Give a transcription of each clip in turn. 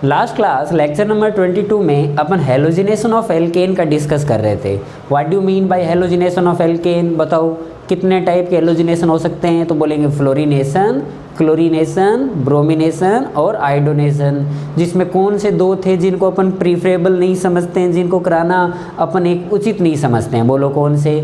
Last class lecture number 22 में अपन halogenation of alkene का discuss कर रहे थे। What do mean by halogenation of alkene, बताओ कितने टाइप के हेलोजिनेशन हो सकते हैं? तो बोलेंगे फ्लोरीनेशन, क्लोरीनेशन, ब्रोमिनेशन और आयोडोनेशन। जिसमें कौन से दो थे जिनको अपन प्रीफरेबल नहीं समझते हैं, जिनको कराना अपन एक उचित नहीं समझते हैं? बोलो कौन से?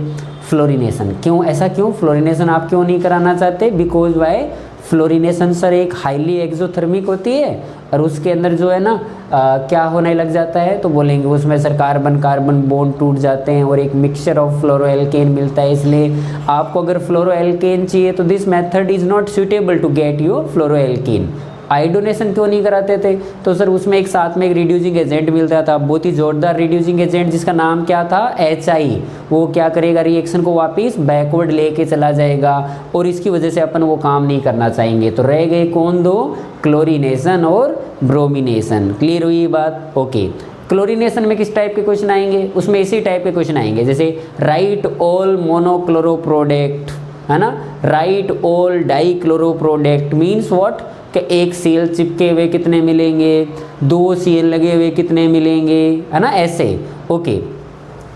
फ्लोरीनेशन। क्यों, ऐसा क्यों? फ्लोरीनेशन आप क्यों नहीं कराना चाहते? Because why? फ्लोरीनेशन सर एक हाईली एक्सोथर्मिक होती है और उसके अंदर जो है ना क्या होने लग जाता है, तो बोलेंगे उसमें सर कार्बन कार्बन बॉन्ड टूट जाते हैं और एक मिक्सचर ऑफ फ्लोरोएल्केन मिलता है। इसलिए आपको अगर फ्लोरोएल्केन चाहिए तो this method is not suitable to get you fluoroalkane. Iodination क्यों नहीं कराते थे? तो सर उसमें एक साथ में एक रिड्यूसिंग एजेंट मिलता था, बहुत ही जोरदार रिड्यूसिंग एजेंट जिसका नाम क्या था? HI। वो क्या करेगा? रिएक्शन को वापस बैकवर्ड लेके चला जाएगा और इसकी वजह से अपन वो काम नहीं करना चाहेंगे। तो रह गए कौन दो? क्लोरीनेशन और ब्रोमिनेशन। क्लियर हुई बात? ओके। क्लोरीनेशन में किस टाइप के क्वेश्चन आएंगे? उसमें इसी टाइप के क्वेश्चन आएंगे, जैसे राइट ऑल मोनोक्लोरो प्रोडक्ट, है ना, right all die chloro product means what? कि एक सीएल चिपके हुए कितने मिलेंगे, दो सीएल लगे हुए कितने मिलेंगे, है ना, ऐसे। ओके,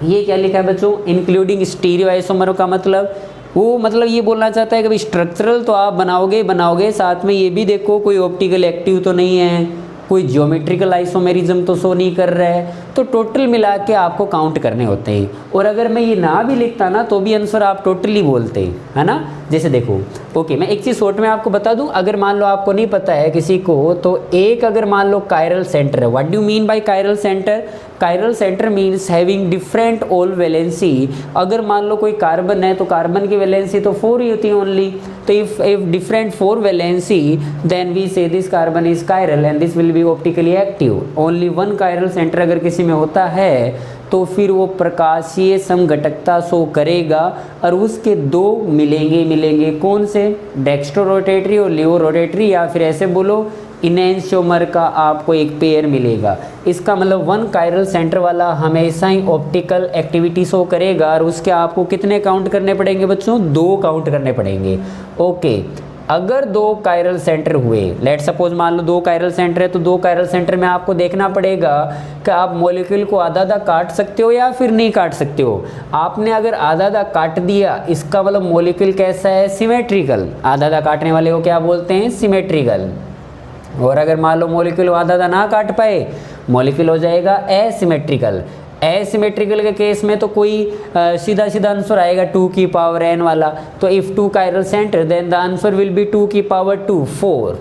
ये क्या लिखा है बच्चों? इंक्लूडिंग स्टीरियो आइसोमर का मतलब वो मतलब ये बोलना चाहता है कि भाई स्ट्रक्चरल तो आप बनाओगे साथ में ये भी देखो कोई ऑप्टिकल एक्टिव तो नहीं है, कोई ज्योमेट्रिकल आइसोमेरिज्म तो शो नहीं कर रहा है। तो टोटल मिला के आपको काउंट करने होते हैं। और अगर मैं ये ना भी लिखता ना तो भी आंसर आप टोटली बोलते, है ना। जैसे देखो, ओके, मैं एक चीज़ शॉर्ट में आपको बता दूं, अगर मान लो आपको नहीं पता है किसी को, तो एक अगर मान लो कायरल सेंटर है। What do mean by chiral centre? Chiral centre means having different all valency. अगर मान लो कोई कार्बन है तो कार्बन की वैलेंसी तो 4 ही होती है ओनली। तो if different 4 valency then we say this carbon is chiral and this will be optically active. Only one chiral centre अगर किसी में होता है तो फिर वो प्रकाशीय समघटकता शो करेगा और उसके दो मिलेंगे कौन से? डेक्स्ट्रो रोटेटरी और लियो रोटेटरी, या फिर ऐसे बोलो इनैंशियोमर का आपको एक पेयर मिलेगा। इसका मतलब वन कायरल सेंटर वाला हमेशा ही ऑप्टिकल एक्टिविटी शो करेगा और उसके आपको कितने काउंट करने पड़ेंगे बच्चों? 2 काउंट करने पड़ेंगे। ओके, अगर 2 कायरल सेंटर हुए, लेट सपोज मान लो 2 कायरल सेंटर है, तो 2 कायरल सेंटर में आपको देखना पड़ेगा कि आप मॉलिक्यूल को आधा काट सकते हो या फिर नहीं काट सकते हो। आपने अगर आधा काट दिया, इसका मतलब मॉलिक्यूल कैसा है? सिमेट्रिकल। आधा काटने वाले को क्या बोलते हैं? सिमेट्रिकल। और अगर मान लो मॉलिक्यूल आधा ना काट पाए, मॉलिक्यूल हो जाएगा एसिमेट्रिकल। एसिमेट्रिकल के केस में तो कोई सीधा आंसर आएगा 2 की पावर n वाला। तो if 2 chiral centre then the answer will be 2 की पावर 2 4।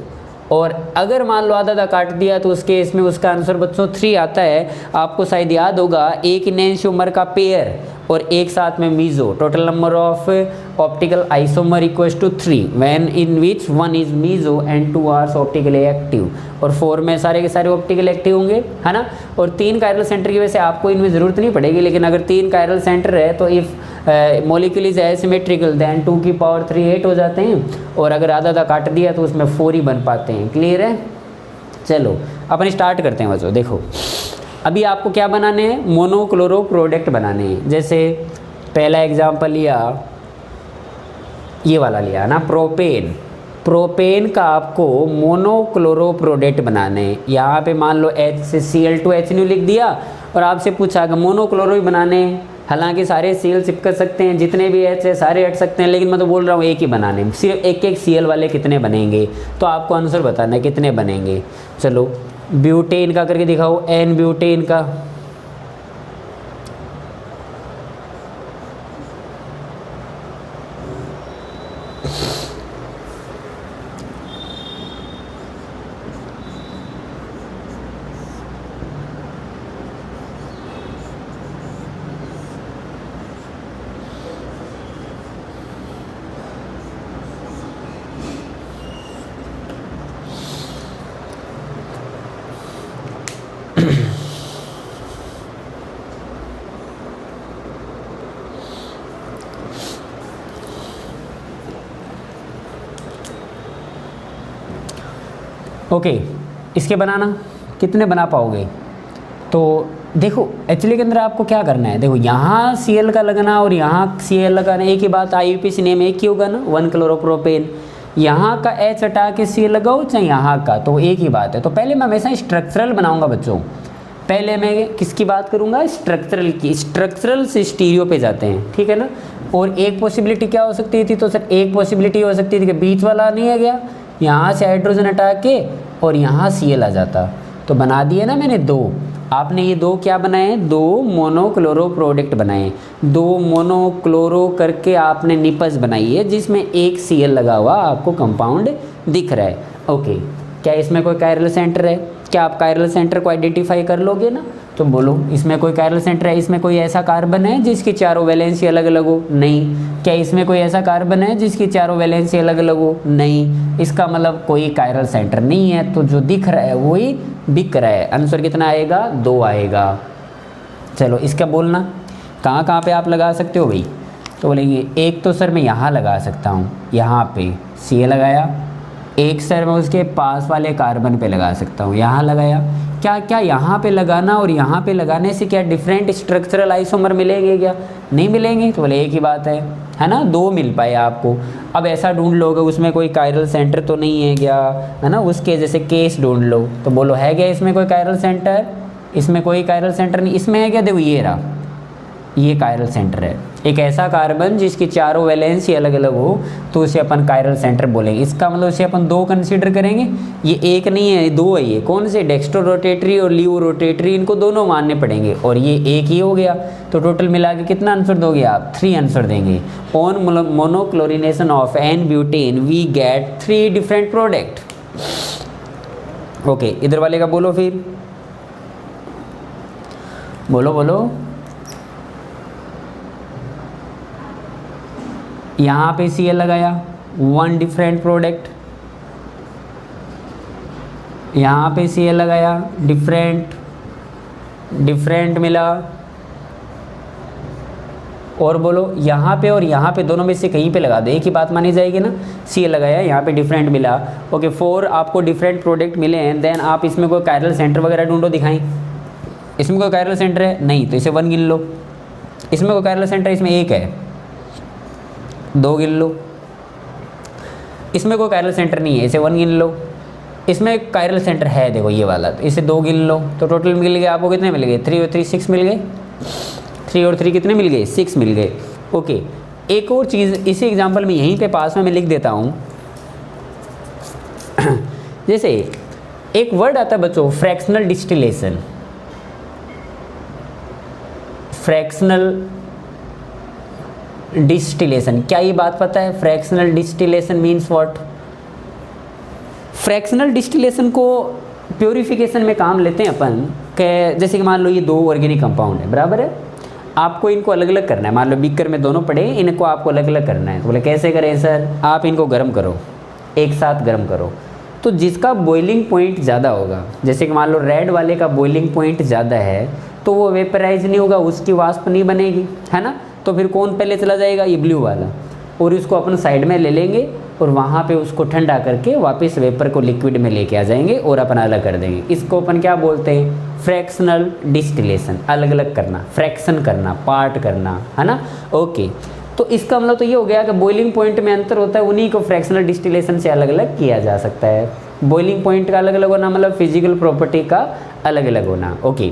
और अगर मान लो आधा काट दिया तो उस केस में उसका आंसर बच्चों 3 आता है। आपको शायद याद होगा, एक इनैंशियोमर का पेयर और एक साथ में meso, total number of optical isomer equals to 3 when in which 1 is meso and 2 are optically active. और 4 में सारे के सारे ऑप्टिकल एक्टिव होंगे, है ना। और 3 कायरल सेंटर की वजह से आपको इनमें ज़रूरत नहीं पड़ेगी, लेकिन अगर 3 कायरल सेंटर है तो if molecule is asymmetrical then 2 की पावर 3 8 हो जाते हैं। और अगर आधा काट दिया तो उसमें 4 ही बन पाते हैं। क्लियर है? चलो अपन स्टार्ट करते हैं बच्चों। देखो, अभी आपको क्या बनाने हैं? मोनोक्लोरो प्रोडक्ट बनाने हैं। जैसे पहला एग्जाम्पल लिया, ये वाला लिया ना, प्रोपेन का आपको मोनोक्लोरो प्रोडक्ट बनाने हैं। यहाँ पे मान लो Cl2H लिख दिया और आपसे पूछा कि मोनोक्लोरो ही बनाने हैं। हालांकि सारे Cl चिपक सकते हैं, जितने भी H है सारे हट सकते हैं, लेकिन मैं तो बोल रहा हूँ एक ही बनाने हैं। सिर्फ एक Cl वाले कितने बनेंगे, तो आपको आंसर बताना है कितने बनेंगे। चलो ब्यूटेन का करके दिखाओ, N ब्यूटेन का। ओके, इसके बनाना कितने बना पाओगे? तो देखो एक्चुअली के अंदर आपको क्या करना है, देखो यहाँ Cl का लगना और यहाँ Cl लगाना एक ही बात, IUPAC नेम एक ही होगा ना, 1 क्लोरोप्रोपेन। यहाँ का H हटा के Cl लगाओ चाहे यहाँ का, तो एक ही बात है। तो पहले मैं हमेशा स्ट्रक्चरल बनाऊंगा बच्चों, पहले मैं किसकी बात करूंगा, स्ट्रक्चरल की। स्ट्रक्चरल से स्टीरियो पे जाते हैं, ठीक है ना। और एक पॉसिबिलिटी क्या हो सकती थी, तो सर एक पॉसिबिलिटी हो सकती थी कि बीच वाला नहीं है गया, यहाँ से हाइड्रोजन हटा के और यहाँ Cl आ जाता, तो बना दिए ना मैंने दो। आपने ये दो क्या बनाए, दो मोनोक्लोरो प्रोडक्ट बनाए, दो मोनोक्लोरो करके आपने निपज बनाई है जिसमें एक Cl लगा हुआ आपको कंपाउंड दिख रहा है। ओके, क्या इसमें कोई कायरल सेंटर है, क्या आप कायरल सेंटर को आइडेंटिफाई कर लोगे ना, तो बोलो इसमें कोई कायरल सेंटर है, इसमें कोई ऐसा कार्बन है जिसकी चारों वैलेंसी अलग अलग हो, नहीं। क्या इसमें कोई ऐसा कार्बन है जिसकी चारों वैलेंसी अलग अलग हो, नहीं। इसका मतलब कोई कायरल सेंटर नहीं है, तो जो दिख रहा है वही बिक रहा है। आंसर कितना आएगा, 2 आएगा। चलो इसका बोलना कहाँ कहाँ पे आप लगा सकते हो भाई, तो बोलेंगे एक तो सर मैं यहाँ लगा सकता हूँ, यहाँ पे Cl लगाया, एक सर मैं उसके पास वाले कार्बन पे लगा सकता हूँ, यहाँ लगाया। क्या क्या यहाँ पे लगाना और यहाँ पे लगाने से क्या डिफरेंट स्ट्रक्चरल आइसोमर मिलेंगे, क्या नहीं मिलेंगे, तो बोले एक ही बात है ना, 2 मिल पाए आपको। अब ऐसा ढूंढ लोगे उसमें कोई कायरल सेंटर तो नहीं है क्या, है ना, उसके जैसे केस ढूंढ लो, तो बोलो है क्या इसमें कोई कायरल सेंटर, इसमें कोई कायरल सेंटर नहीं, इसमें है क्या, देखो ये रहा, ये कायरल सेंटर है। एक ऐसा कार्बन जिसकी चारों वैलेंसी अलग अलग हो तो उसे अपन कायरल सेंटर बोलेंगे। इसका मतलब उसे अपन 2 कंसीडर करेंगे, ये एक नहीं है, 2 है। ये कौन से, डेक्स्ट्रो रोटेटरी और लीवो रोटेटरी, इनको दोनों मानने पड़ेंगे, और ये एक ही हो गया। तो टोटल मिला के कितना आंसर दोगे आप, 3 आंसर देंगे। On monochlorination of n butane we get 3 different product. Okay, इधर वाले का बोलो फिर, बोलो बोलो। यहाँ पे Cl लगाया, 1 डिफरेंट प्रोडक्ट, यहाँ पे Cl लगाया, डिफरेंट मिला। और बोलो यहाँ पे और यहाँ पे दोनों में से कहीं पे लगा दो, एक ही बात मानी जाएगी ना। Cl लगाया, यहाँ पे डिफरेंट मिला। ओके, 4 आपको डिफरेंट प्रोडक्ट मिले हैं, देन आप इसमें कोई कायरल सेंटर वगैरह ढूंढो, दिखाएं। इसमें कोई कायरल सेंटर है नहीं, तो इसे 1 गिन लो। इसमें कोई कायरल सेंटर, इसमें 1 है, 2 गिन लो। इसमें कोई कायरल सेंटर नहीं है, इसे 1 गिन लो। इसमें कायरल सेंटर है, देखो ये वाला, तो इसे 2 गिन लो। तो टोटल मिल गए आपको, कितने मिल गए, 3 और 3 6 मिल गए। 3 और 3 कितने मिल गए, 6 मिल गए। ओके, एक और चीज़ इसी एग्जाम्पल में यहीं पे पास में मैं लिख देता हूँ। जैसे एक वर्ड आता है बच्चों, फ्रैक्शनल डिस्टिलेशन। फ्रैक्शनल डिस्टिलेशन, क्या ये बात पता है, fractional distillation means what. Fractional distillation को प्योरिफिकेशन में काम लेते हैं अपन के, जैसे कि मान लो ये 2 ऑर्गेनिक कंपाउंड है, बराबर है, आपको इनको अलग अलग करना है। मान लो बीकर में दोनों पड़े, इनको आपको अलग अलग करना है। तो बोले कैसे करें सर, आप इनको गर्म करो, एक साथ गर्म करो, तो जिसका बॉइलिंग पॉइंट ज़्यादा होगा, जैसे कि मान लो रेड वाले का बॉइलिंग पॉइंट ज़्यादा है, तो वो वेपराइज नहीं होगा, उसकी वाष्प नहीं बनेगी, है ना। तो फिर कौन पहले चला जाएगा, ये ब्लू वाला, और इसको अपन साइड में ले लेंगे और वहाँ पे उसको ठंडा करके वापस वेपर को लिक्विड में लेके आ जाएंगे और अपन अलग कर देंगे। इसको अपन क्या बोलते हैं, फ्रैक्शनल डिस्टिलेशन। अलग अलग करना, फ्रैक्शन करना, पार्ट करना, है ना। ओके, तो इसका मतलब तो ये हो गया कि बॉइलिंग पॉइंट में अंतर होता है, उन्हीं को फ्रैक्शनल डिस्टिलेशन से अलग अलग किया जा सकता है। बॉइलिंग पॉइंट का अलग अलग होना मतलब फिजिकल प्रॉपर्टी का अलग अलग होना। ओके,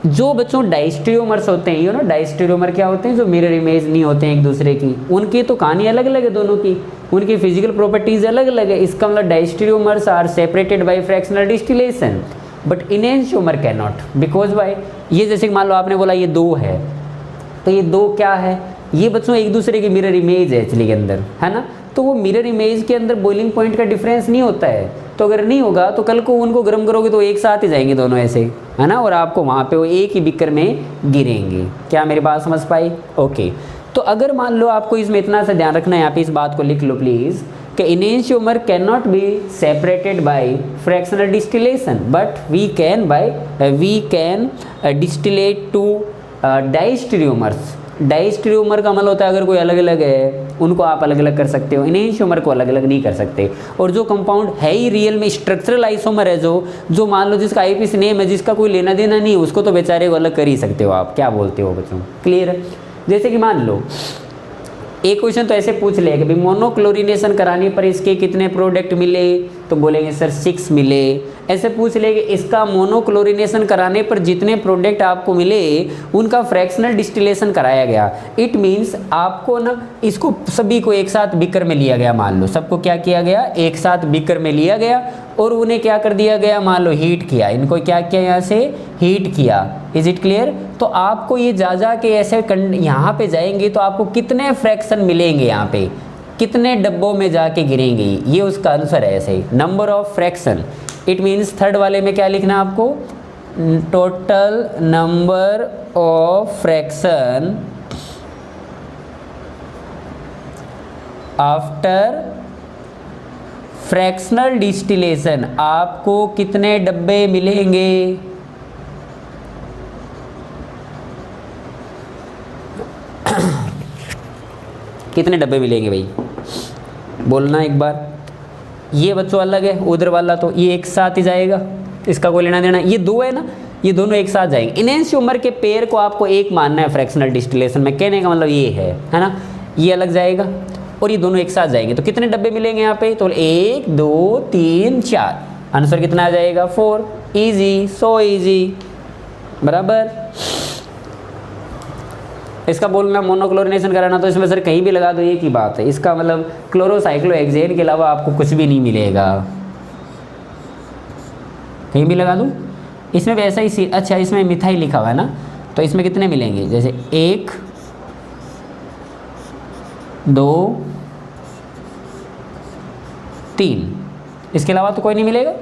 जो बच्चों डाइस्टेरियोमर्स होते हैं, ना डाइस्टेरियोमर क्या होते हैं, जो मिरर इमेज नहीं होते हैं एक दूसरे की, उनकी तो कहानी अलग अलग है दोनों की, उनकी फिजिकल प्रॉपर्टीज अलग अलग है। इसका मतलब diastereomers are separated by fractional distillation, but enantiomer can not, because by ये जैसे मान लो आपने बोला ये 2 है, तो ये 2 क्या है, ये बच्चों एक दूसरे की मिरर इमेज है एक्चुअली के अंदर, है ना। तो वो मिरर इमेज के अंदर बॉइलिंग पॉइंट का डिफरेंस नहीं होता है, तो अगर नहीं होगा तो कल को उनको गर्म करोगे तो एक साथ ही जाएंगे दोनों ऐसे, है ना, और आपको वहाँ पे वो एक ही बिकर में गिरेंगे। क्या मेरी बात समझ पाई। ओके, तो अगर मान लो आपको इसमें इतना सा ध्यान रखना है, यहाँ पे इस बात को लिख लो प्लीज़, कि enantiomer can not be separated by fractional distillation, but we can distillate two diastereomers. Diastereomer का मतलब होता है अगर कोई अलग अलग है उनको आप अलग अलग कर सकते हो, इनएंशियोमर को अलग अलग नहीं कर सकते। और जो कंपाउंड है ही रियल में स्ट्रक्चरल आइसोमर है, जो मान लो जिसका आईपीसी नेम है, जिसका कोई लेना देना नहीं, उसको तो बेचारे को अलग कर ही सकते हो आप। क्या बोलते हो बच्चों, क्लियर है। जैसे कि मान लो एक क्वेश्चन तो ऐसे पूछ ले कि भाई मोनोक्लोरिनेशन कराने पर इसके कितने प्रोडक्ट मिले, तो बोलेंगे सर 6 मिले। ऐसे पूछ ले कि इसका मोनोक्लोरिनेशन कराने पर जितने प्रोडक्ट आपको मिले उनका फ्रैक्शनल डिस्टिलेशन कराया गया। इट मीन्स आपको ना इसको सभी को एक साथ बीकर में लिया गया, मान लो सबको क्या किया गया, एक साथ बीकर में लिया गया और उन्हें क्या कर दिया गया, मान लो हीट किया, इनको क्या किया, यहाँ से हीट किया। Is it clear? तो आपको ये जा के ऐसे यहाँ पे जाएंगे तो आपको कितने फ्रैक्शन मिलेंगे, यहाँ पे कितने डब्बों में जाके गिरेंगे, ये उसका आंसर है। ऐसे number of fraction, it means third वाले में क्या लिखना है आपको, total number of fraction after fractional distillation, आपको कितने डब्बे मिलेंगे। कितने डब्बे मिलेंगे भाई, बोलना एक बार। ये बच्चों अलग है, उधर वाला तो ये एक साथ ही जाएगा, इसका कोई लेना देना, ये दो है ना, ये दोनों एक साथ जाएंगे। इनैंशियोमर के पेयर को आपको एक मानना है फ्रैक्शनल डिस्टिलेशन में, कहने का मतलब ये है ना, ये अलग जाएगा और ये दोनों एक साथ जाएंगे। तो कितने डब्बे मिलेंगे यहाँ पे, तो 1 2 3 4, आंसर कितना आ जाएगा 4। इजी, सो इजी, बराबर। इसका बोलना मोनोक्लोरिनेशन कराना, तो इसमें सर कहीं भी लगा दो एक ही बात है, इसका मतलब क्लोरोसाइक्लोहेक्सेन के अलावा आपको कुछ भी नहीं मिलेगा, कहीं भी लगा दूँ। इसमें वैसा ही अच्छा, इसमें मिथाइल लिखा हुआ है ना, तो इसमें कितने मिलेंगे, जैसे 1 2 3, इसके अलावा तो कोई नहीं मिलेगा,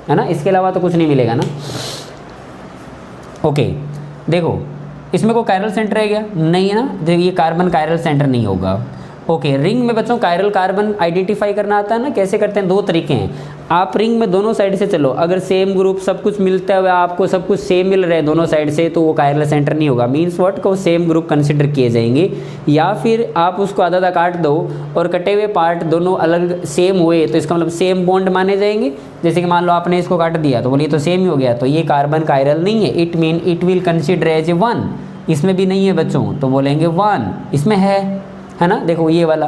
है ना, इसके अलावा तो कुछ नहीं मिलेगा ना। ओके, देखो इसमें कोई कायरल सेंटर है क्या, नहीं है ना, देखिए ये कार्बन कायरल सेंटर नहीं होगा। ओके, रिंग में बच्चों कायरल कार्बन आइडेंटिफाई करना आता है ना, कैसे करते हैं, दो तरीके हैं। आप रिंग में दोनों साइड से चलो, अगर सेम ग्रुप सब कुछ मिलता है, आपको सब कुछ सेम मिल रहा है दोनों साइड से, तो वो कायरल सेंटर नहीं होगा, मीन्स व्हाट को सेम ग्रुप कंसिडर किए जाएंगे। या फिर आप उसको आधा आधा काट दो और कटे हुए पार्ट दोनों अलग सेम हुए, तो इसका मतलब सेम बॉन्ड माने जाएंगे। जैसे कि मान लो आपने इसको काट दिया तो बोलिए तो सेम ही हो गया, तो ये कार्बन कायरल नहीं है, it mean it will consider as a 1। इसमें भी नहीं है बच्चों, तो बोलेंगे 1, इसमें है ना, देखो ये वाला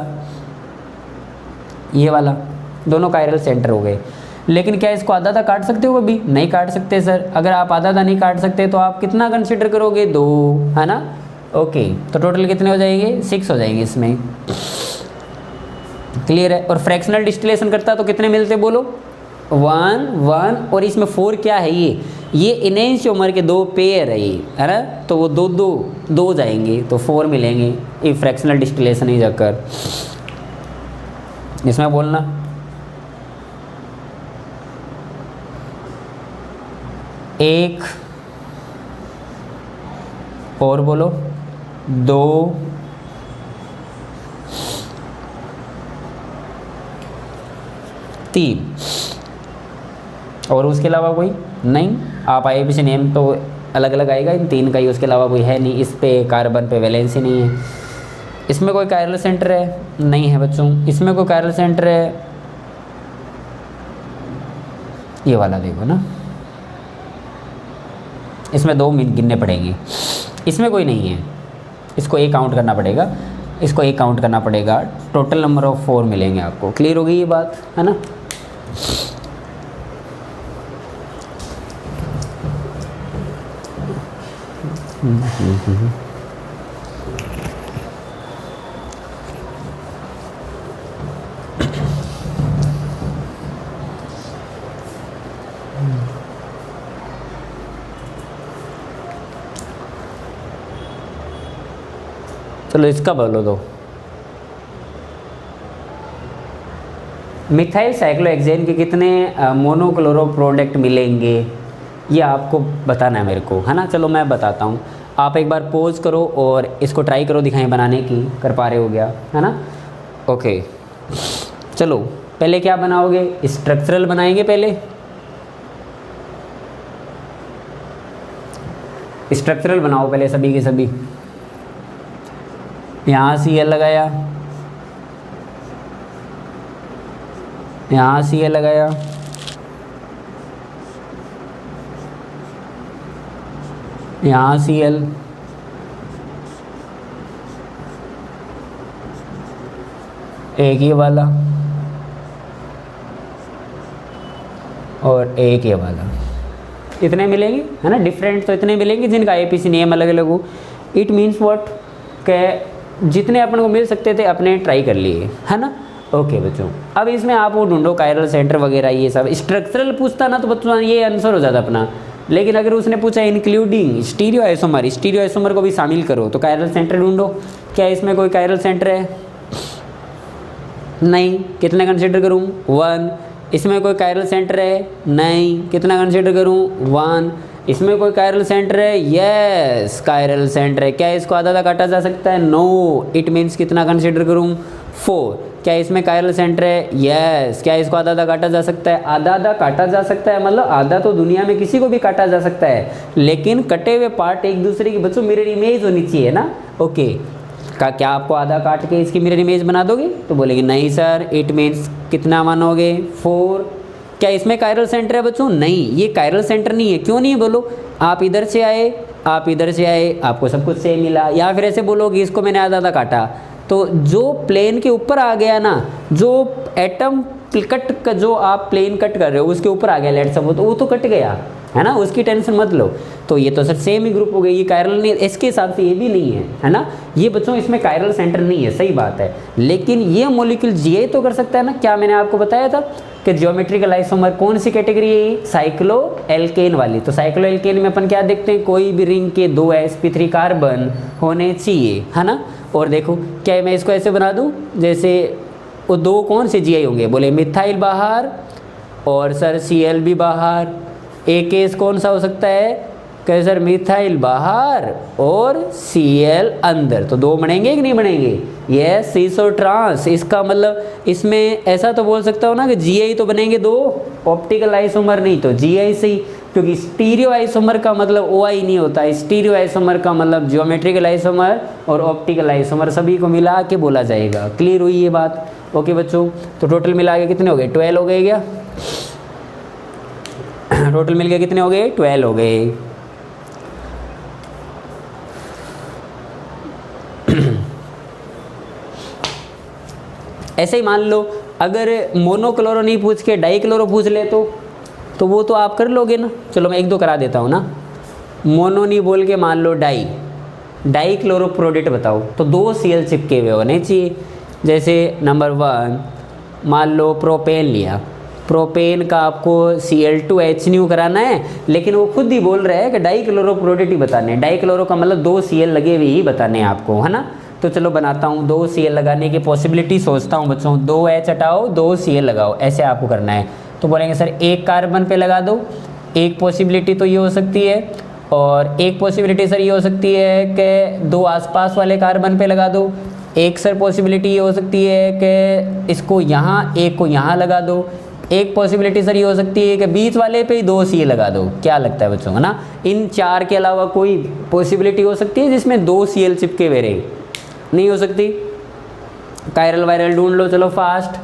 दोनों कायरल सेंटर हो गए। लेकिन क्या इसको आधा आधा काट सकते हो, कभी नहीं काट सकते सर। अगर आप आधा आधा नहीं काट सकते तो आप कितना कंसिडर करोगे, 2, है ना। ओके, तो टोटल कितने हो जाएंगे, 6 हो जाएंगे इसमें, क्लियर है। और फ्रैक्शनल डिस्टिलेशन करता तो कितने मिलते, बोलो 1 1, और इसमें 4 क्या है, ये इनैंशियोमर के 2 पेयर है ये, है ना, तो वो 2 2 2 जाएंगे, तो 4 मिलेंगे। ये फ्रैक्शनल डिस्टिलेशन ही जाकर इसमें बोलना। एक और बोलो, 2 3, और उसके अलावा कोई नहीं। आप IUPAC नेम तो अलग अलग आएगा इन 3 का ही, उसके अलावा कोई है नहीं। इस पे कार्बन पे वैलेंसी नहीं है। इसमें कोई कायरल सेंटर है, नहीं है बच्चों। इसमें कोई कायरल सेंटर है, ये वाला देखो ना, इसमें 2 गिनने पड़ेंगे, इसमें कोई नहीं है, इसको 1 काउंट करना पड़ेगा, इसको 1 काउंट करना पड़ेगा। टोटल नंबर ऑफ 4 मिलेंगे आपको। क्लियर हो गई ये बात, है ना। चलो इसका बोलो दो। मिथाइल साइक्लोहेक्सेन के कितने मोनोक्लोरो प्रोडक्ट मिलेंगे, ये आपको बताना है मेरे को, है ना। चलो मैं बताता हूँ, आप एक बार पॉज करो और इसको ट्राई करो दिखाएं बनाने की, कर पा रहे हो क्या, है ना। ओके, चलो पहले क्या बनाओगे, स्ट्रक्चरल बनाएंगे पहले। स्ट्रक्चरल बनाओ पहले सभी के सभी। यहाँ Cl लगाया, यहाँ Cl लगाया, यहाँ Cl, एक ये वाला और एक ये वाला, इतने मिलेंगे है ना। डिफरेंट तो इतने मिलेंगे जिनका APC नेम अलग अलग हो। इट मीन्स व्हाट के जितने अपन को मिल सकते थे अपने ट्राई कर लिए है ना। ओके बच्चों, अब इसमें आप वो ढूंढो कायरल सेंटर वगैरह ये सब। स्ट्रक्चरल पूछता ना तो बच्चों ये आंसर हो जाता अपना, लेकिन अगर उसने पूछा इंक्लूडिंग स्टीरियो आइसोमर को भी शामिल करो तो कायरल सेंटर ढूंढो। क्या इसमें कोई कायरल सेंटर है? नहीं। कितने कंसिडर करूँ? 1। इसमें कोई कायरल सेंटर है? नहीं। कितना कंसिडर करूँ? 1। इसमें कोई कायरल सेंटर है? यस, कायरल सेंटर है। क्या इसको आधा आधा काटा जा सकता है? नो। इट मीन्स कितना कंसिडर करूँ? 4। क्या इसमें कायरल सेंटर है? यस। क्या इसको आधा आधा काटा जा सकता है? आधा आधा काटा जा सकता है, मतलब आधा तो दुनिया में किसी को भी काटा जा सकता है, लेकिन कटे हुए पार्ट एक दूसरे की बच्चों मिरर इमेज होनी चाहिए ना। ओके, क्या आपको आधा काट के इसकी मिरर इमेज बना दोगे? तो बोलेंगे नहीं सर। इट मीन्स कितना मानोगे? 4। क्या इसमें कायरल सेंटर है बच्चों? नहीं, ये कायरल सेंटर नहीं है। क्यों नहीं है बोलो? आप इधर से आए, आप इधर से आए, आपको सब कुछ सेम मिला। या फिर ऐसे बोलोगे इसको मैंने आधा आधा काटा, तो जो प्लेन के ऊपर आ गया ना, जो एटम कट का जो आप प्लेन कट कर रहे हो उसके ऊपर आ गया लेट सपोज, तो वो तो कट गया है ना, उसकी टेंशन मत लो। तो ये तो सर सेम ही ग्रुप हो गई, ये कायरल नहीं, इसके हिसाब से ये भी नहीं है ना। ये बच्चों इसमें कायरल सेंटर नहीं है, सही बात है, लेकिन ये मॉलिक्यूल जीआई तो कर सकता है ना। क्या मैंने आपको बताया था कि ज्योमेट्रिकल आइसोमर कौन सी कैटेगरी है? साइक्लो एल्केन वाली। तो साइक्लो एल्केन में अपन क्या देखते हैं? कोई भी रिंग के 2 sp3 कार्बन होने चाहिए है ना। और देखो क्या मैं इसको ऐसे बना दूं, जैसे वो 2 कौन से जीआई होंगे? बोले मिथाइल बाहर और सर Cl भी बाहर। एक केस कौन सा हो सकता है? कहे सर मिथाइल बाहर और Cl अंदर, तो 2 बनेंगे कि नहीं बनेंगे? ये सीसो ट्रांस। इसका मतलब इसमें ऐसा तो बोल सकता हो ना कि जीआई तो बनेंगे 2, ऑप्टिकल आइसोमर नहीं तो जीआई से ही, क्योंकि स्टीरियो आइसोमर का मतलब OI नहीं होता। स्टीरियो आइसोमर का मतलब ज्योमेट्रिकल आइसोमर और ऑप्टिकल आइसोमर सभी को मिला के बोला जाएगा। क्लियर हुई ये बात? ओके बच्चों, तो टोटल मिला के कितने हो गए? 12 हो गए क्या? टोटल मिल के कितने हो गए? 12 हो गए। ऐसे ही मान लो अगर मोनोक्लोरो नहीं पूछ के डाइक्लोरो पूछ ले तो वो तो आप कर लोगे ना। चलो मैं 1-2 करा देता हूँ ना। मोनो नहीं बोल के मान लो डाई क्लोरो प्रोडक्ट बताओ, तो 2 Cl चिपके हुए होने चाहिए। जैसे नंबर 1 मान लो प्रोपेन लिया, प्रोपेन का आपको Cl2H न्यू कराना है, लेकिन वो खुद ही बोल रहा है कि डाई क्लोरो प्रोडक्ट ही बताने हैं। डाई क्लोरो का मतलब 2 Cl लगे हुए ही बताने हैं आपको है ना। तो चलो बनाता हूँ, 2 Cl लगाने की पॉसिबिलिटी सोचता हूँ बच्चों। 2H हटाओ, 2 Cl लगाओ, ऐसे आपको करना है। तो बोलेंगे सर एक कार्बन पे लगा दो, एक पॉसिबिलिटी तो ये हो सकती है, और एक पॉसिबिलिटी सर ये हो सकती है कि 2 आसपास वाले कार्बन पे लगा दो। एक सर पॉसिबिलिटी ये हो सकती है कि इसको यहाँ, एक को यहाँ लगा दो। एक पॉसिबिलिटी सर ये हो सकती है कि बीच वाले पे ही 2 Cl लगा दो। क्या लगता है बच्चों है ना? इन 4 के अलावा कोई पॉसिबिलिटी हो सकती है जिसमें 2 Cl चिपके हुए रहे? नहीं हो सकती। कायरल वायरल ढूंढ लो, चलो फास्ट।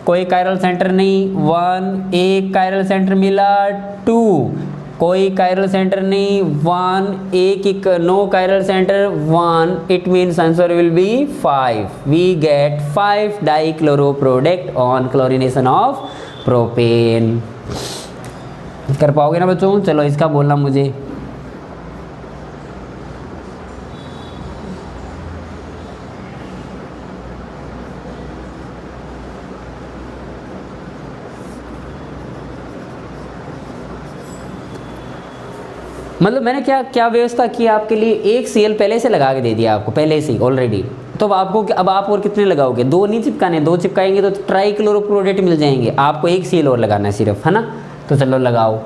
कोई कायरल सेंटर नहीं, 1। एक कायरल सेंटर मिला, 2। कोई कायरल सेंटर नहीं, 1। एक no chiral centre, 1। It means answer will be 5। We get 5 dichloro product on chlorination of propane. कर पाओगे ना बच्चों? चलो इसका बोलना मुझे। मतलब मैंने क्या व्यवस्था की आपके लिए? एक Cl पहले से लगा के दे दिया आपको, पहले से ऑलरेडी। तो आपको अब आप और कितने लगाओगे? 2 नहीं चिपकाने, 2 चिपकाएंगे तो ट्राइक्लोरोप्रोडेट मिल जाएंगे। आपको एक Cl और लगाना है सिर्फ, है ना। तो चलो लगाओ,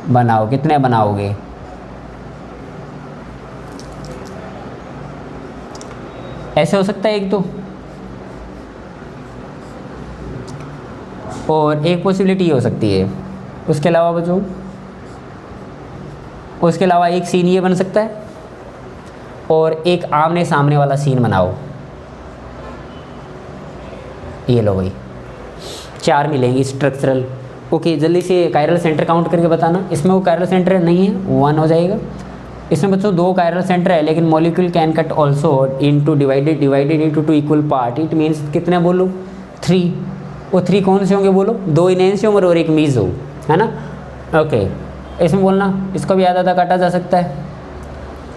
बनाओ। कितने बनाओगे? ऐसे हो सकता है एक तो, और एक पॉसिबिलिटी हो सकती है। उसके अलावा बच्चों, उसके अलावा एक सीन ये बन सकता है, और एक आमने सामने वाला सीन बनाओ। ये लो भाई, 4 मिलेंगे स्ट्रक्चरल। ओके, जल्दी से कायरल सेंटर काउंट करके बताना। इसमें वो कायरल सेंटर नहीं है, 1 हो जाएगा। इसमें बच्चों 2 कायरल सेंटर है, लेकिन molecule can cut also into divided into 2 equal part. It means कितने बोलो 3। वो 3 कौन से होंगे बोलो, 2 इनैंसियोमर और 1 मीजो, है ना। ओके, इसमें बोलना इसको भी आधा काटा जा सकता है,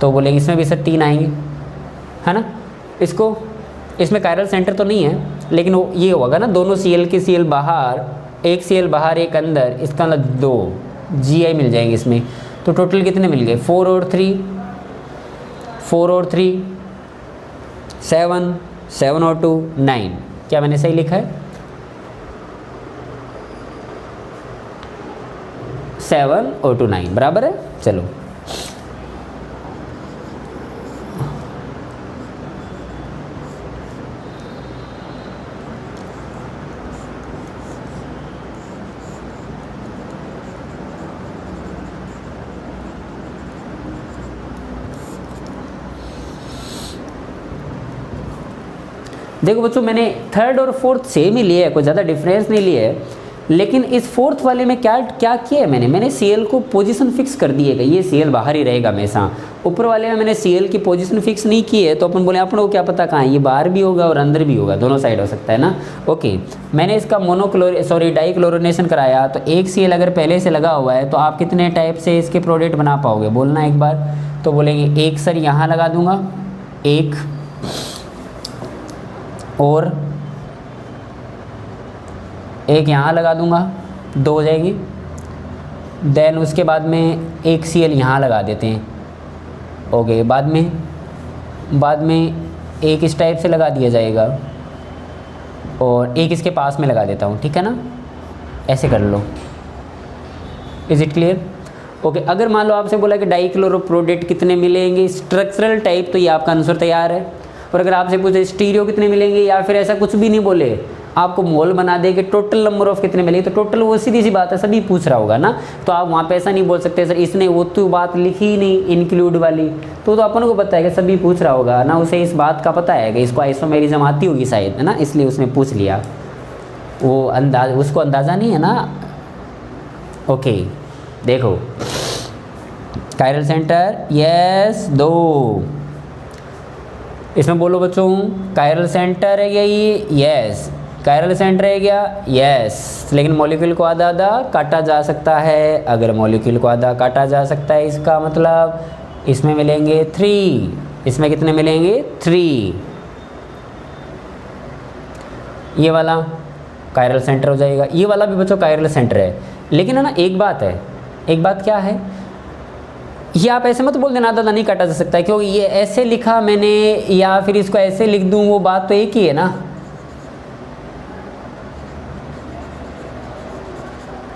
तो बोलेंगे इसमें भी सर 3 आएंगे, है ना। इसमें कायरल सेंटर तो नहीं है, लेकिन वो ये होगा ना, दोनों Cl के Cl बाहर, एक Cl बाहर एक अंदर, इसका मतलब 2 Gi मिल जाएंगे इसमें। तो टोटल कितने मिल गए 4 और 3 7, 7 और 2 9। क्या मैंने सही लिखा है? 7 और 2 9 बराबर है। चलो देखो बच्चों, मैंने 3rd और 4th सेम ही लिए है, कोई ज़्यादा डिफरेंस नहीं लिए है, लेकिन इस 4th वाले में क्या किया है मैंने Cl को पोजीशन फिक्स कर दी है, ये Cl बाहर ही रहेगा हमेशा। ऊपर वाले में मैंने Cl की पोजीशन फिक्स नहीं की है, तो अपन बोले अपन को क्या पता कहाँ है, ये बाहर भी होगा और अंदर भी होगा, दोनों साइड हो सकता है ना। ओके, मैंने इसका डाइक्लोरिनेशन कराया, तो एक Cl अगर पहले से लगा हुआ है तो आप कितने टाइप से इसके प्रोडक्ट बना पाओगे, बोलना एक बार। तो बोलेंगे एक सर यहाँ लगा दूंगा, एक और एक यहाँ लगा दूंगा, 2 हो जाएगी। देन उसके बाद में एक Cl यहाँ लगा देते हैं। ओके, बाद में एक इस टाइप से लगा दिया जाएगा और एक इसके पास में लगा देता हूँ, ठीक है ना। ऐसे कर लो। Is it clear? ओके, अगर मान लो आपसे बोला कि डाइक्लोरो प्रोडक्ट कितने मिलेंगे स्ट्रक्चरल टाइप, तो ये आपका आंसर तैयार है। और अगर आपसे पूछे स्टीरियो कितने मिलेंगे, या फिर ऐसा कुछ भी नहीं बोले, आपको मोल बना दे कि टोटल नंबर ऑफ कितने मिलेंगे, तो टोटल वो सीधी सी बात है, सभी पूछ रहा होगा ना। तो आप वहाँ पे ऐसा नहीं बोल सकते सर इसने वो तो बात लिखी ही नहीं इंक्लूड वाली, तो अपन को पता है कि सभी पूछ रहा होगा ना, उसे इस बात का पता है कि इसको आइसोमेरिज्म आती होगी शायद, है ना, इसलिए उसने पूछ लिया। वो उसको अंदाज़ा नहीं है ना। ओके, देखो कायरल सेंटर यस 2, इसमें बोलो बच्चों कायरल सेंटर है क्या ये? यस। कायरल सेंटर है क्या? यस। लेकिन मॉलिक्यूल को आधा काटा जा सकता है। अगर मॉलिक्यूल को आधा काटा जा सकता है, इसका मतलब इसमें मिलेंगे 3, इसमें कितने मिलेंगे 3। ये वाला कायरल सेंटर हो जाएगा, ये वाला भी बच्चों कायरल सेंटर है। लेकिन है ना एक बात क्या है, ये आप ऐसे मत बोल देना आधा नहीं काटा जा सकता है, क्योंकि ये ऐसे लिखा मैंने या फिर इसको ऐसे लिख दूं, वो बात तो एक ही है ना।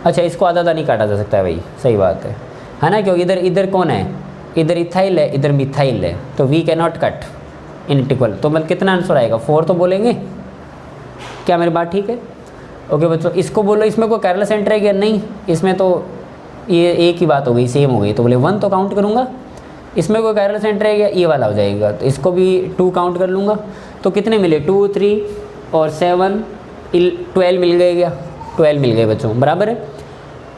अच्छा, इसको आधा नहीं काटा जा सकता है भाई, सही बात है ना, क्योंकि इधर कौन है, इधर इथाइल है, इधर मिथाइल है, तो we can not cut unequal. तो मतलब कितना आंसर आएगा 4 तो बोलेंगे। क्या मेरी बात ठीक है? ओके बच्चों, इसको बोलो इसमें कोई कायरल सेंटर है क्या? नहीं, इसमें तो ये एक ही बात हो गई, सेम हो गई, तो बोले 1 तो काउंट करूँगा। इसमें कोई कायरल सेंटर है क्या? ये वाला हो जाएगा, तो इसको भी 2 काउंट कर लूँगा। तो कितने मिले 2, 3 और 7 12 मिल गए क्या? 12 मिल गए बच्चों, बराबर है।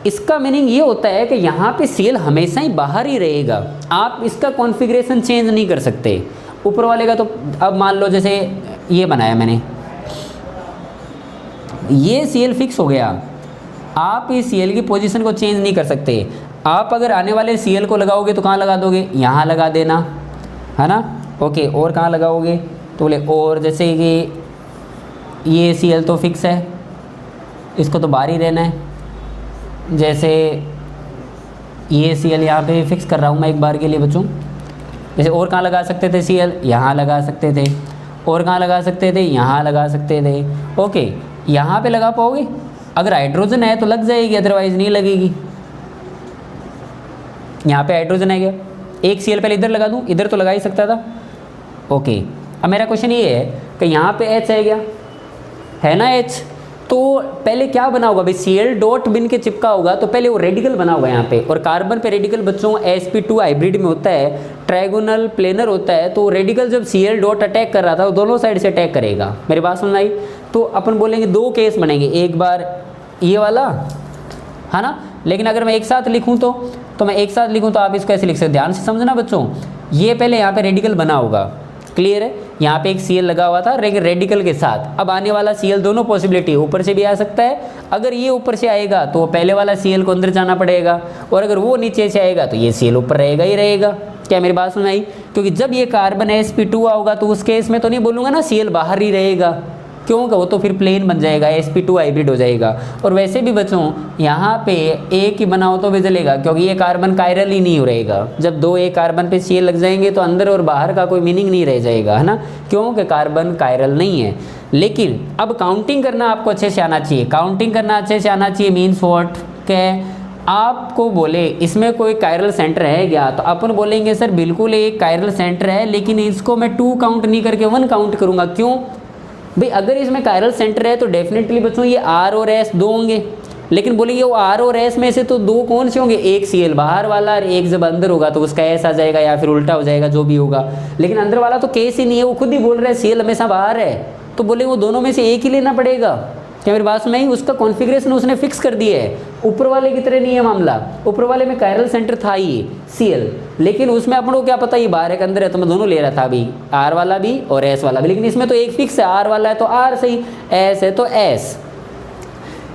इसका मीनिंग ये होता है कि यहाँ पे Cl हमेशा ही बाहर ही रहेगा, आप इसका कॉन्फ़िगरेशन चेंज नहीं कर सकते। ऊपर वाले का तो अब मान लो जैसे ये बनाया मैंने, ये Cl फिक्स हो गया, आप इस Cl की पोजीशन को चेंज नहीं कर सकते। आप अगर आने वाले Cl को लगाओगे तो कहाँ लगा दोगे? यहाँ लगा देना, है ना। ओके, और कहाँ लगाओगे? तो बोले और जैसे कि ये Cl तो फिक्स है, इसको तो बाहर ही रहना है। जैसे ये Cl यहाँ पे फिक्स कर रहा हूँ मैं एक बार के लिए बच्चों। जैसे और कहाँ लगा सकते थे Cl? यहाँ लगा सकते थे। और कहाँ लगा सकते थे? यहाँ लगा सकते थे। ओके, यहाँ पे लगा पाओगे? अगर हाइड्रोजन है तो लग जाएगी, अदरवाइज नहीं लगेगी। यहाँ पे हाइड्रोजन है क्या? एक Cl पहले इधर लगा दूँ, इधर तो लगा ही सकता था। ओके, अब मेरा क्वेश्चन ये है कि यहाँ पे H है क्या? है ना H, तो पहले क्या बना होगा भाई? Cl डॉट बिन के चिपका होगा, तो पहले वो रेडिकल बना होगा यहाँ पे। और कार्बन पे रेडिकल बच्चों sp2 हाइब्रिड में होता है, ट्रायगोनल प्लेनर होता है, तो रेडिकल जब Cl डॉट अटैक कर रहा था वो दोनों साइड से अटैक करेगा। मेरी बात सुन आई? तो अपन बोलेंगे 2 केस बनेंगे, एक बार ये वाला, है ना। लेकिन अगर मैं एक साथ लिखूँ तो तो मैं एक साथ लिखूँ तो आप इसको ऐसे लिख सकते, ध्यान से समझना बच्चों। ये पहले यहाँ पे रेडिकल बना होगा, क्लियर है, यहाँ पे एक Cl लगा हुआ था रेडिकल के साथ। अब आने वाला Cl दोनों पॉसिबिलिटी, ऊपर से भी आ सकता है, अगर ये ऊपर से आएगा तो पहले वाला Cl को अंदर जाना पड़ेगा, और अगर वो नीचे से आएगा तो ये Cl ऊपर रहेगा ही रहेगा। क्या मेरी बात सुनाई? क्योंकि जब ये कार्बन sp2 होगा तो उस केस में तो नहीं बोलूँगा ना Cl बाहर ही रहेगा, क्यों का वो तो फिर प्लेन बन जाएगा, sp2 हाइब्रिड हो जाएगा। और वैसे भी बच्चों यहाँ पे एक ही बनाओ तो भी चलेगा, क्योंकि ये कार्बन कायरल ही नहीं रहेगा। जब दो एक कार्बन पे Cl लग जाएंगे तो अंदर और बाहर का कोई मीनिंग नहीं रह जाएगा, है ना, क्योंकि कार्बन कायरल नहीं है। लेकिन अब काउंटिंग करना आपको अच्छे से आना चाहिए, काउंटिंग करना अच्छे से आना चाहिए। मीन्स व्हाट, क्या आपको बोले इसमें कोई कायरल सेंटर है क्या, तो अपन बोलेंगे सर बिल्कुल एक कायरल सेंटर है, लेकिन इसको मैं 2 काउंट नहीं करके 1 काउंट करूँगा। क्यों भाई? अगर इसमें कायरल सेंटर है तो डेफिनेटली बच्चों ये R और S 2 होंगे, लेकिन बोलेंगे वो R और S में से तो 2 कौन से होंगे? एक Cl बाहर वाला और एक जब अंदर होगा तो उसका S आ जाएगा, या फिर उल्टा हो जाएगा, जो भी होगा। लेकिन अंदर वाला तो केस ही नहीं है, वो खुद ही बोल रहा है Cl हमेशा बाहर है, तो बोले वो दोनों में से एक ही लेना पड़ेगा। क्या मेरी बात सुनाई? उसका कॉन्फ़िगरेशन उसने फिक्स कर दिया है। ऊपर वाले की तरह नहीं है मामला, ऊपर वाले में कायरल सेंटर था ही Cl, लेकिन उसमें अपन को क्या पता ये बाहर है के अंदर है, तो मैं दोनों ले रहा था अभी, R वाला भी और S वाला भी। लेकिन इसमें तो एक फिक्स है, R वाला है तो R सही, S है तो S।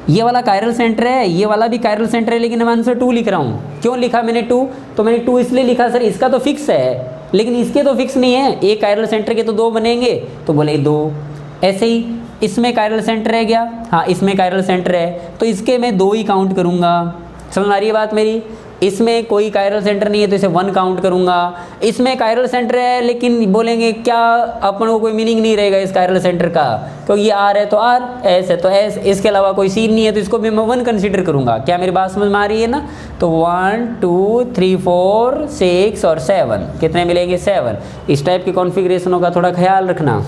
ये वाला कायरल सेंटर है, ये वाला भी कायरल सेंटर है, लेकिन मैं आंसर 2 लिख रहा हूँ। क्यों लिखा मैंने 2? तो मैंने 2 इसलिए लिखा सर इसका तो फिक्स है, लेकिन इसके तो फिक्स नहीं है। एक कायरल सेंटर के तो 2 बनेंगे, तो बोले 2। ऐसे ही इसमें कायरल सेंटर है क्या? हाँ, इसमें कायरल सेंटर है, तो इसके मैं 2 ही काउंट करूँगा। समझ आ रही है बात मेरी? इसमें कोई कायरल सेंटर नहीं है तो इसे 1 काउंट करूँगा। इसमें कायरल सेंटर है, लेकिन बोलेंगे क्या, अपन को कोई मीनिंग नहीं रहेगा इस कायरल सेंटर का, क्योंकि ये R है तो R, S है तो S, इसके अलावा कोई सीन नहीं है, तो इसको भी मैं 1 कंसिडर करूँगा। क्या मेरी बात समझ में आ रही है ना? तो 1 2 3 4 6 और 7 कितने मिलेंगे? 7। इस टाइप की कॉन्फ़िगरेशनों का थोड़ा ख्याल रखना।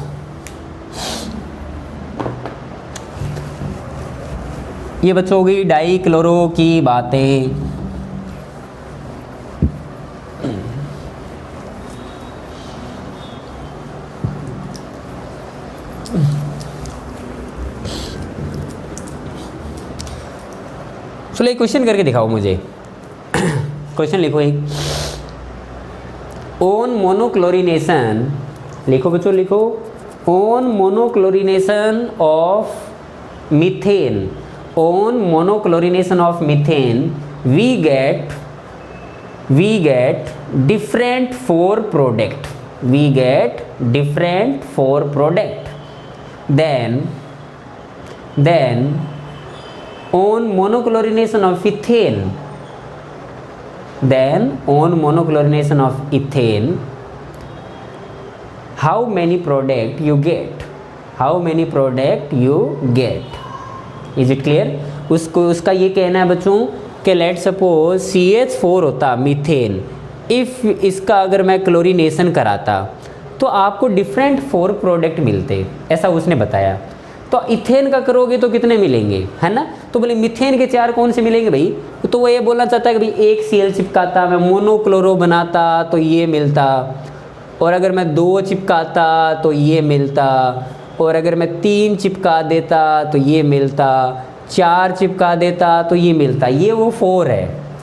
ये बच्चों हो गई डाई क्लोरो की बातें। चलो एक क्वेश्चन करके दिखाओ मुझे। क्वेश्चन लिखो एक, ऑन मोनोक्लोरिनेशन, लिखो बच्चों लिखो, on monochlorination of methane, on monochlorination of methane we get different 4 product, we get different 4 product. Then on monochlorination of ethane, then on monochlorination of ethane how many product you get, how many product you get? Is it clear? उसको उसका ये कहना है बच्चों कि let suppose CH4 होता methane, if इसका अगर मैं क्लोरीनेशन कराता तो आपको डिफरेंट 4 प्रोडक्ट मिलते, ऐसा उसने बताया। तो इथेन का करोगे तो कितने मिलेंगे, है ना? तो बोले मीथेन के 4 कौन से मिलेंगे भाई? तो वो ये बोलना चाहता है कि भाई एक Cl चिपकाता, मैं मोनोक्लोरो बनाता तो ये मिलता, और अगर मैं 2 चिपकाता तो ये मिलता, और अगर मैं 3 चिपका देता तो ये मिलता, 4 चिपका देता तो ये मिलता, ये वो 4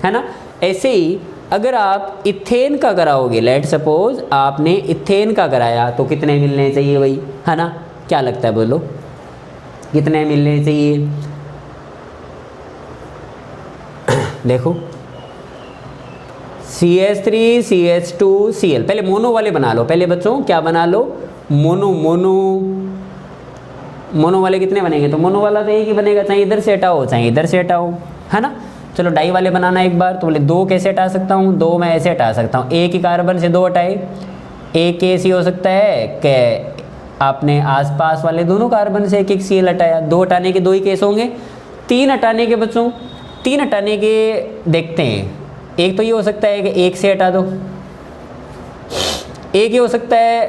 है ना? ऐसे ही अगर आप इथेन का कराओगे, लेट सपोज आपने इथेन का कराया तो कितने मिलने चाहिए भाई, है ना? क्या लगता है बोलो, कितने मिलने चाहिए? देखो CH3 CH2 Cl, पहले मोनो वाले बना लो, पहले बच्चों क्या बना लो? मोनो वाले कितने बनेंगे? तो मोनो वाला तो एक ही बनेगा, चाहे इधर से हटाओ चाहे इधर से हटाओ, है ना? चलो डाई वाले बनाना एक बार, तो बोले 2 कैसे हटा सकता हूँ? 2 मैं ऐसे हटा सकता हूँ, एक ही कार्बन से 2 हटाए। एक केस ये हो सकता है कि आपने आसपास वाले दोनों कार्बन से एक Cl हटाया, 2 हटाने के 2 ही केस होंगे। 3 हटाने के बच्चों, 3 हटाने के देखते हैं। एक तो ये हो सकता है कि एक से हटा दो, एक ये हो सकता है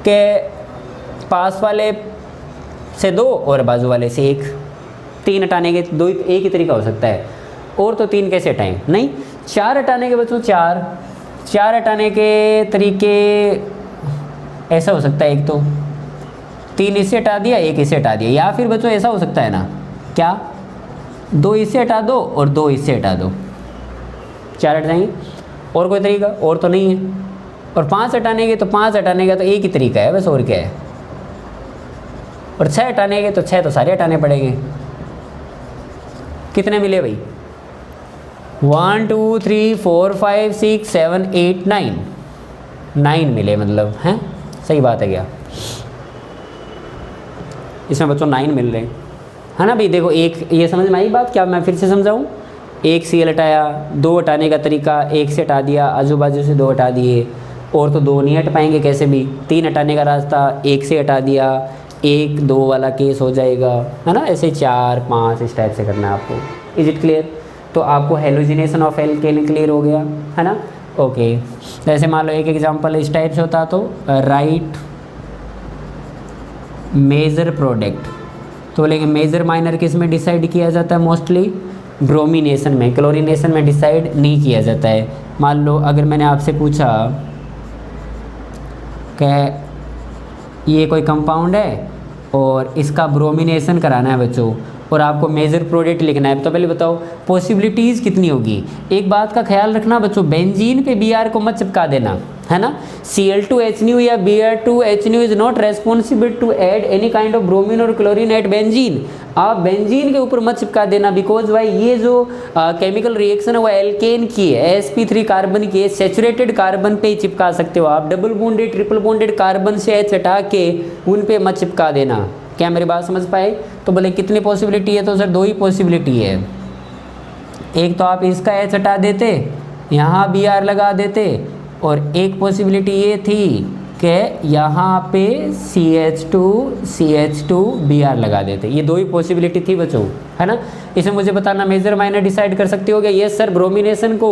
कि पास वाले से 2 और बाजू वाले से 1। 3 हटाने के 2 एक ही तरीका हो सकता है, और तो 3 कैसे हटाएं? नहीं, 4 हटाने के बच्चों 4 हटाने के तरीके ऐसा हो सकता है, एक तो 3 इससे हटा दिया, 1 इससे हटा दिया, या फिर बच्चों ऐसा हो सकता है ना, क्या 2 इससे हटा दो और 2 इससे हटा दो, 4 हट जाएंगे। और कोई तरीका? और तो नहीं है। और 5 हटाने के तो 5 हटाने का तो एक ही तरीका है बस, और क्या है। और 6 हटाने के तो 6 तो सारे हटाने पड़ेंगे। कितने मिले भाई? 1 2 3 4 5 6 7 8 9 9 मिले, मतलब हैं, सही बात है क्या? इसमें बच्चों 9 मिल रहे हैं, है ना भाई। देखो एक ये समझ में आई बात क्या? मैं फिर से समझाऊँ। एक CL हटाया, 2 हटाने का तरीका, 1 से हटा दिया, आजू बाजू से 2 हटा दिए, और तो 2 नहीं हट पाएंगे कैसे भी। 3 हटाने का रास्ता, 1 से हटा दिया, 1 2 वाला केस हो जाएगा, है ना। ऐसे 4 5 इस टाइप से करना है आपको। Is it clear? तो आपको हेलोजिनेशन ऑफ एल्केन क्लियर हो गया, है ना। ओके, जैसे मान लो एक एग्जांपल इस टाइप से होता तो राइट मेजर प्रोडक्ट, तो बोलेंगे मेजर माइनर किस में डिसाइड किया जाता है? मोस्टली ब्रोमिनेशन में, क्लोरीनेशन में डिसाइड नहीं किया जाता है। मान लो अगर मैंने आपसे पूछा कि ये कोई कंपाउंड है और इसका ब्रोमिनेशन कराना है बच्चों, और आपको मेजर प्रोडक्ट लिखना है, तो पहले बताओ पॉसिबिलिटीज़ कितनी होगी। एक बात का ख्याल रखना बच्चों, बेंजीन पे Br को मत चिपका देना, है ना। Cl2H या Br2H is not responsible to add any kind of bromine और क्लोरीन एट बेंजीन। आप बेंजीन के ऊपर मत चिपका देना, बिकॉज भाई ये जो केमिकल रिएक्शन है वो एल्केन की है, sp3 कार्बन की है, सेचुरेटेड कार्बन पे ही चिपका सकते हो आप। Double bonded triple bonded carbon से H हटा के उन पे मत चिपका देना। क्या मेरी बात समझ पाए? तो बोले कितनी पॉसिबिलिटी है? तो सर 2 ही पॉसिबिलिटी है। एक तो आप इसका H हटा देते, यहाँ Br लगा देते, और एक पॉसिबिलिटी ये थी कि यहाँ पे CH2 Br लगा देते। ये 2 ही पॉसिबिलिटी थी बच्चों, है ना। इसमें मुझे बताना मेजर माइनर डिसाइड कर सकते हो क्या? ये सर ब्रोमिनेशन को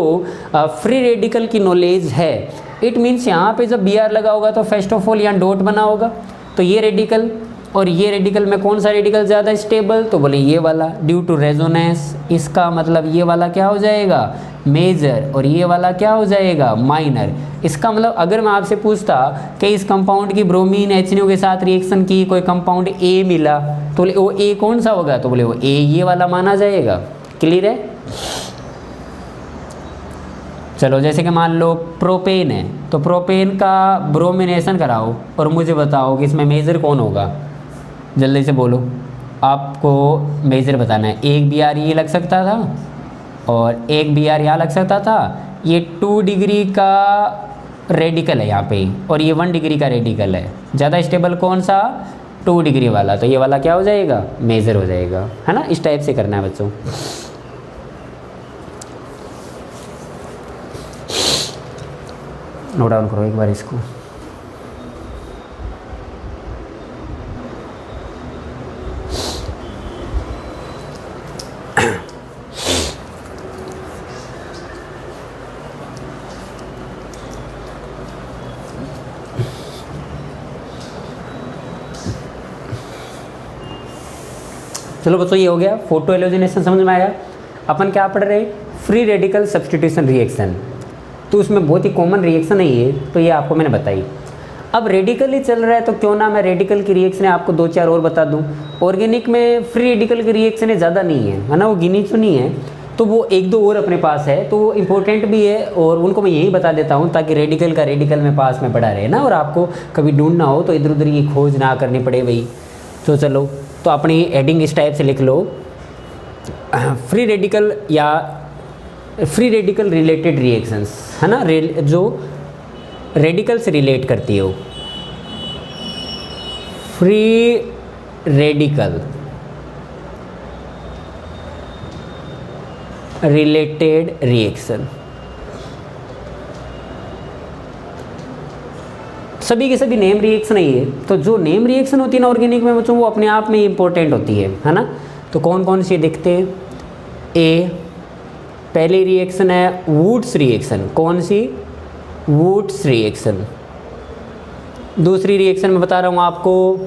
फ्री रेडिकल की नॉलेज है। इट मीन्स यहाँ पे जब Br लगा होगा तो फर्स्ट ऑफ ऑल यहाँ डॉट बना होगा, तो ये रेडिकल और ये रेडिकल में कौन सा रेडिकल ज़्यादा स्टेबल? तो बोले ये वाला, ड्यू टू रेजोनेंस। इसका मतलब ये वाला क्या हो जाएगा? मेजर, और ये वाला क्या हो जाएगा? माइनर। इसका मतलब अगर मैं आपसे पूछता कि इस कंपाउंड की ब्रोमीन HNO के साथ रिएक्शन की, कोई कंपाउंड A मिला, तो बोले वो A कौन सा होगा? तो बोले वो A ये वाला माना जाएगा। क्लियर है? चलो जैसे कि मान लो प्रोपेन है, तो प्रोपेन का ब्रोमिनेशन कराओ और मुझे बताओ कि इसमें मेजर कौन होगा। जल्दी से बोलो, आपको मेजर बताना है। एक Br ये लग सकता था और एक Br यहाँ लग सकता था। ये 2 डिग्री का रेडिकल है यहाँ पे, और ये 1 डिग्री का रेडिकल है। ज़्यादा स्टेबल कौन सा? 2 डिग्री वाला, तो ये वाला क्या हो जाएगा? मेजर हो जाएगा, है ना। इस टाइप से करना है बच्चों। नोट डाउन करो एक बार इसको। चलो बच्चों ये हो गया फोटो एलोजिनेशन, समझ में आया। अपन क्या पढ़ रहे? Free radical substitution reaction. तो उसमें बहुत ही कॉमन रिएक्शन है ये, तो ये आपको मैंने बताई। अब रेडिकल ही चल रहा है तो क्यों ना मैं रेडिकल की रिएक्शन आपको 2-4 और बता दूं। ऑर्गेनिक में फ्री रेडिकल की रिएक्शन ज़्यादा नहीं है ना, वो गिनी चुनी है, तो वो 1-2 और अपने पास है, तो वो इम्पोर्टेंट भी है और उनको मैं यही बता देता हूँ ताकि रेडिकल का रेडिकल में पास में पड़ा रहे ना, और आपको कभी ढूंढना हो तो इधर उधर की खोज ना करनी पड़े भाई। तो चलो, तो अपनी हेडिंग इस टाइप से लिख लो, फ्री रेडिकल या फ्री रेडिकल रिलेटेड रिएक्शंस, है ना, जो रेडिकल से रिलेट करती हो। फ्री रेडिकल रिलेटेड रिएक्शन, सभी के सभी नेम रिएक्शन ही है। तो जो नेम रिएक्शन होती है ना ऑर्गेनिक में बच्चों, वो अपने आप में इम्पोर्टेंट होती है ना। तो कौन कौन सी दिखते हैं? ए, पहली रिएक्शन है वुड्स रिएक्शन। कौन सी? Wurtz reaction. दूसरी रिएक्शन मैं बता रहा हूँ आपको,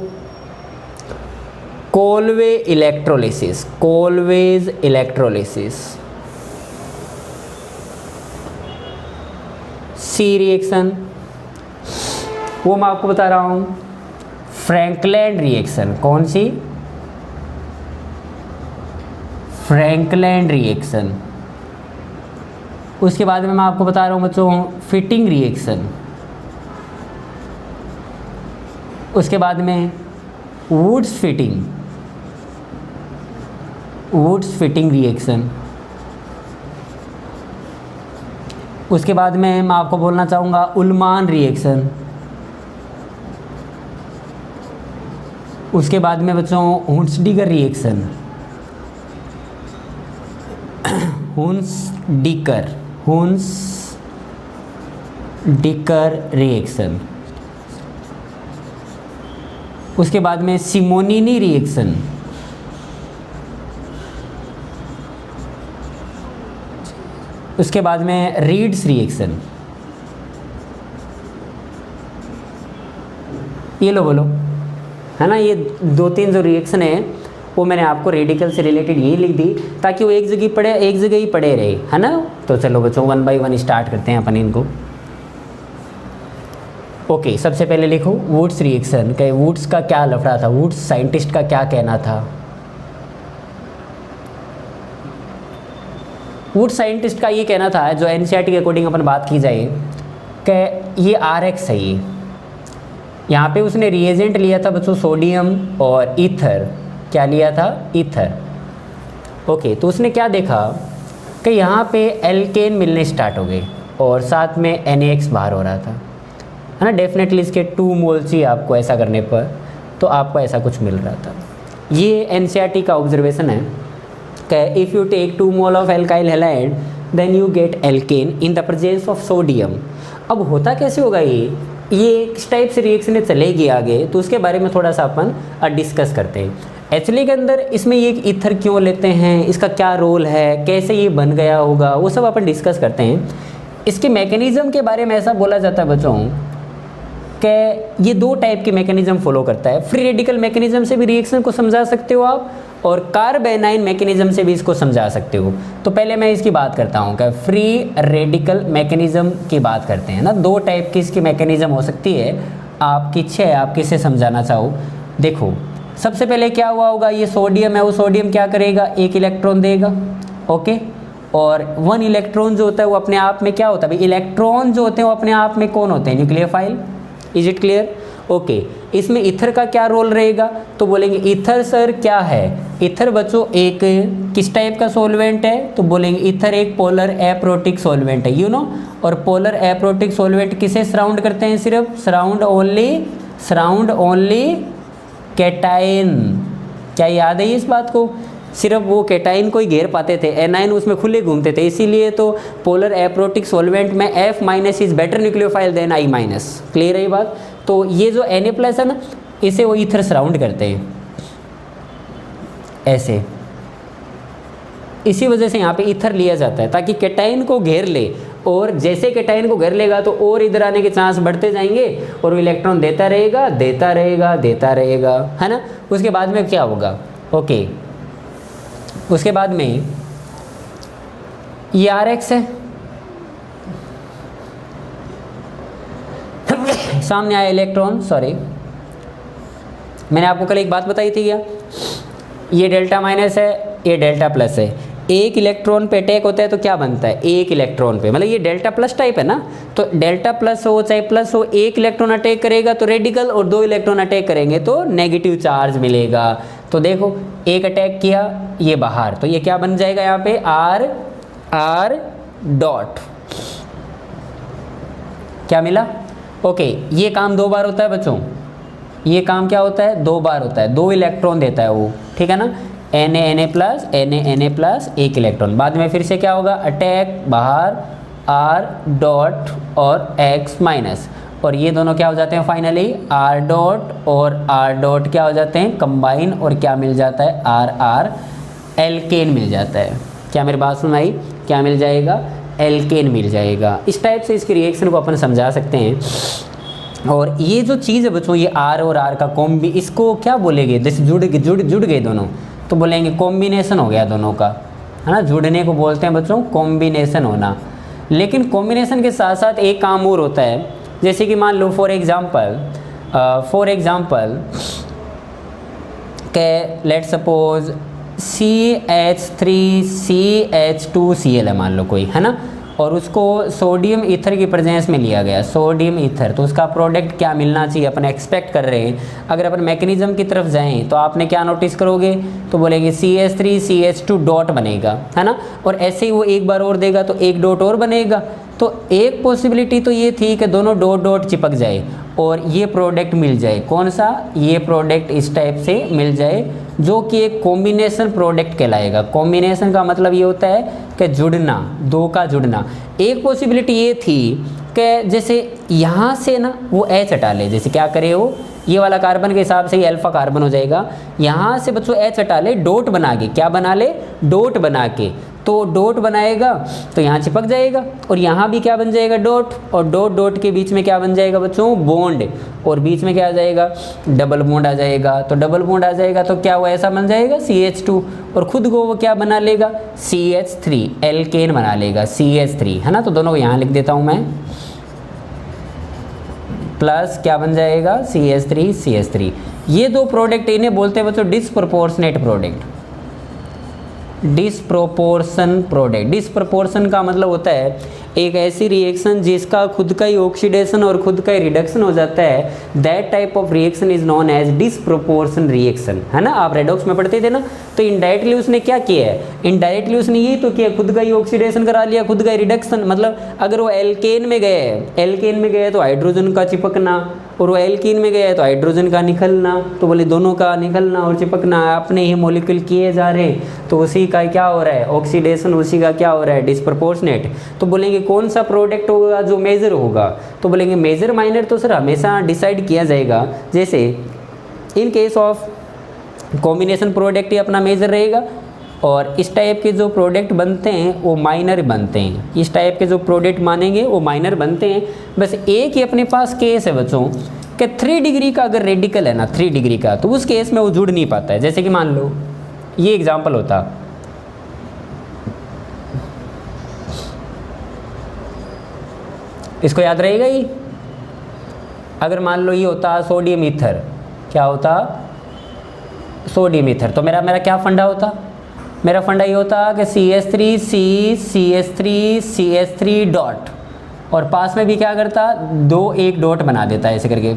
कोलवे इलेक्ट्रोलिसिस। Kolbe's electrolysis. सी रिएक्शन, वो मैं आपको बता रहा हूँ फ्रैंकलैंड रिएक्शन। कौन सी? Frankland reaction. उसके बाद में मैं आपको बता रहा हूँ बच्चों फिटिंग रिएक्शन, उसके बाद में वुड्स फिटिंग रिएक्शन, उसके बाद में मैं आपको बोलना चाहूँगा उल्मान रिएक्शन, उसके बाद में बच्चों हुंसडीगर रिएक्शन, हुंसडीकर रिएक्शन, उसके बाद में सिमोनिनी रिएक्शन, उसके बाद में रीड्स रिएक्शन। ये लो बोलो, है ना, ये 2-3 जो रिएक्शन है वो मैंने आपको रेडिकल से रिलेटेड यही लिख दी ताकि वो एक जगह ही पड़े रहे, है ना। तो चलो बच्चों 1 बाय 1 स्टार्ट करते हैं अपन इनको। ओके, सबसे पहले लिखो वुड्स रिएक्शन। कि वुड्स का क्या लफड़ा था, वुड्स साइंटिस्ट का क्या कहना था। वुड्स साइंटिस्ट का ये कहना था, जो एनसीईआरटी के अकॉर्डिंग अपन बात की जाए, कि ये RX है। ये यहाँ पे उसने रिएजेंट लिया था बच्चों सोडियम और ईथर। क्या लिया था? ईथर। ओके, तो उसने क्या देखा कि यहाँ पे एल्केन मिलने स्टार्ट हो गए और साथ में NaX बाहर हो रहा था, है ना। डेफिनेटली इसके 2 मोल चाहिए आपको ऐसा करने पर, तो आपको ऐसा कुछ मिल रहा था। ये एनसीईआरटी का ऑब्जर्वेशन है कि if you take 2 mole of alkyl halide then you get alkane in the presence of sodium. अब होता कैसे होगा ये किस टाइप से रिएक्शन चलेगी आगे, तो उसके बारे में थोड़ा सा अपन डिस्कस करते हैं। एक्चुअली के अंदर इसमें ये ईथर क्यों लेते हैं, इसका क्या रोल है, कैसे ये बन गया होगा, वो सब अपन डिस्कस करते हैं। इसके मैकेनिज़्म के बारे में ऐसा बोला जाता है बच्चों कि ये 2 टाइप के मैकेनिज़्म फॉलो करता है। फ्री रेडिकल मैकेनिज़्म से भी रिएक्शन को समझा सकते हो आप, और कार्बेनाइन मैकेनिज़्म से भी इसको समझा सकते हो। तो पहले मैं इसकी बात करता हूँ कि फ्री रेडिकल मैकेनिज़्म की बात करते हैं ना। 2 टाइप की इसकी मैकेनिज़्म हो सकती है, आपकी इच्छा है आप किसे समझाना चाहो। देखो, सबसे पहले क्या हुआ होगा, ये सोडियम है, वो सोडियम क्या करेगा, 1 इलेक्ट्रॉन देगा। ओके, और 1 इलेक्ट्रॉन जो होता है वो अपने आप में क्या होता है भाई, इलेक्ट्रॉन जो होते हैं वो अपने आप में कौन होते हैं, nucleophile. Is it clear? Okay, इसमें ईथर का क्या रोल रहेगा, तो बोलेंगे ईथर सर क्या है। ईथर बच्चों एक किस टाइप का सॉल्वेंट है, तो बोलेंगे ईथर एक पोलर एप्रोटिक सॉल्वेंट है, यू नो। और पोलर एप्रोटिक सॉल्वेंट किसे सराउंड करते हैं, सिर्फ सराउंड ओनली कैटाइन। क्या याद है इस बात को? सिर्फ वो कैटाइन को ही घेर पाते थे, एनाइन उसमें खुले घूमते थे। इसीलिए तो पोलर एप्रोटिक सॉल्वेंट में F- is better nucleophile than I-। Clear है ये बात? तो ये जो Na+ है ना, इसे वो ईथर सराउंड करते हैं ऐसे। इसी वजह से यहाँ पे ईथर लिया जाता है ताकि कैटाइन को घेर ले, और जैसे कैटाइन को घेर लेगा तो और इधर आने के चांस बढ़ते जाएंगे और वो इलेक्ट्रॉन देता रहेगा, है ना। उसके बाद में क्या होगा, ओके, उसके बाद में ये RX है, सामने आया इलेक्ट्रॉन। सॉरी, मैंने आपको कल एक बात बताई थी क्या, ये डेल्टा- है, ये डेल्टा+ है। 1 इलेक्ट्रॉन पे अटैक होता है तो क्या बनता है, 1 इलेक्ट्रॉन पे, मतलब ये डेल्टा+ टाइप है ना। तो डेल्टा+ हो चाहे प्लस हो, 1 इलेक्ट्रॉन अटैक करेगा तो रेडिकल, और 2 इलेक्ट्रॉन अटैक करेंगे तो नेगेटिव चार्ज मिलेगा। तो देखो, एक अटैक किया ये बाहर, तो ये क्या बन जाएगा यहाँ पे, R डॉट। क्या मिला? ओके, ये काम 2 बार होता है बच्चों। ये काम क्या होता है, 2 बार होता है, 2 इलेक्ट्रॉन देता है वो, ठीक है ना। Na+, 1 electron. बाद में फिर से क्या होगा, अटैक बाहर, R डॉट और X-, और ये दोनों क्या हो जाते हैं फाइनली, R डॉट और R डॉट क्या हो जाते हैं, कंबाइन, और क्या मिल जाता है, RR एल्केन मिल जाता है। क्या मेरी बात सुन आई? क्या मिल जाएगा, एल्केन मिल जाएगा। इस टाइप से इसकी रिएक्शन को अपन समझा सकते हैं। और ये जो चीज़ है बच्चों, ये R और R का कॉम्बी, इसको क्या बोलेंगे, जैसे जुड़ गए दोनों, तो बोलेंगे कॉम्बिनेशन हो गया दोनों का, है ना। जुड़ने को बोलते हैं बच्चों कॉम्बिनेशन होना। लेकिन कॉम्बिनेशन के साथ साथ एक काम और होता है, जैसे कि मान लो फॉर एग्जाम्पल के लेट सपोज CH3CH2Cl है मान लो कोई, है ना। और उसको सोडियम ईथर की प्रेजेंस में लिया गया, सोडियम ईथर, तो उसका प्रोडक्ट क्या मिलना चाहिए अपन एक्सपेक्ट कर रहे हैं। अगर अपन मैकेनिज्म की तरफ जाएं तो आपने क्या नोटिस करोगे, तो बोलेंगे CH3CH2 डॉट बनेगा, है ना, और ऐसे ही वो एक बार और देगा तो एक डॉट और बनेगा। तो एक पॉसिबिलिटी तो ये थी कि दोनों डॉट डॉट चिपक जाए और ये प्रोडक्ट मिल जाए, कौन सा, ये प्रोडक्ट इस टाइप से मिल जाए, जो कि एक कॉम्बिनेशन प्रोडक्ट कहलाएगा। कॉम्बिनेशन का मतलब ये होता है कि जुड़ना, दो का जुड़ना। एक पॉसिबिलिटी ये थी कि जैसे यहाँ से ना वो H हटा ले, जैसे क्या करे वो, ये वाला कार्बन के हिसाब से ये अल्फा कार्बन हो जाएगा, यहाँ से बच्चों H हटा ले, डॉट बना के, क्या बना ले, डॉट बना के, तो डॉट बनाएगा तो यहाँ चिपक जाएगा, और यहाँ भी क्या बन जाएगा, डॉट, और डॉट डॉट के बीच में क्या बन जाएगा बच्चों, बॉन्ड, और बीच में क्या आ जाएगा, डबल बॉन्ड आ जाएगा। तो डबल बॉन्ड आ जाएगा तो क्या वो ऐसा बन जाएगा CH2, और खुद को वो क्या बना लेगा, CH3, एल्केन बना लेगा, CH3, है ना। तो दोनों को यहाँ लिख देता हूँ मैं, प्लस क्या बन जाएगा, CH3। ये दो प्रोडक्ट इन्हें बोलते हैं बच्चों disproportionate product, disproportion product. Disproportion का मतलब होता है एक ऐसी रिएक्शन जिसका खुद का ही ऑक्सीडेशन और खुद का ही रिडक्शन हो जाता है, that type of reaction is known as disproportion reaction, है ना। आप रेडॉक्स में पढ़ते थे ना। तो इनडायरेक्टली उसने क्या किया है, इनडायरेक्टली उसने ये तो किया, खुद का ही ऑक्सीडेशन करा लिया, खुद का ही रिडक्शन। मतलब अगर वो एल्केन में गए, एल्केन में गए तो हाइड्रोजन का चिपकना, और वो एल्कीन में गया है तो हाइड्रोजन का निकलना, तो बोले दोनों का निकलना और चिपकना अपने ही मॉलिक्यूल किए जा रहे, तो उसी का क्या हो रहा है, ऑक्सीडेशन, उसी का क्या हो रहा है, डिसप्रोपोर्शनेट। तो बोलेंगे कौन सा प्रोडक्ट होगा जो मेजर होगा, तो बोलेंगे मेजर माइनर तो सर हमेशा डिसाइड किया जाएगा, जैसे in case of combination product ही अपना मेजर रहेगा, और इस टाइप के जो प्रोडक्ट बनते हैं वो माइनर बनते हैं, इस टाइप के जो प्रोडक्ट मानेंगे वो माइनर बनते हैं। बस एक ही अपने पास केस है बच्चों कि 3 डिग्री का अगर रेडिकल है ना, 3 डिग्री का, तो उस केस में वो जुड़ नहीं पाता है। जैसे कि मान लो ये एग्जांपल होता, इसको याद रहेगा ये, अगर मान लो ये होता सोडियम ईथर, क्या होता, सोडियम ईथर, तो मेरा क्या फंडा होता, मेरा फंडा ये होता कि CH3 डॉट, और पास में भी क्या करता, एक डॉट बना देता है ऐसे करके,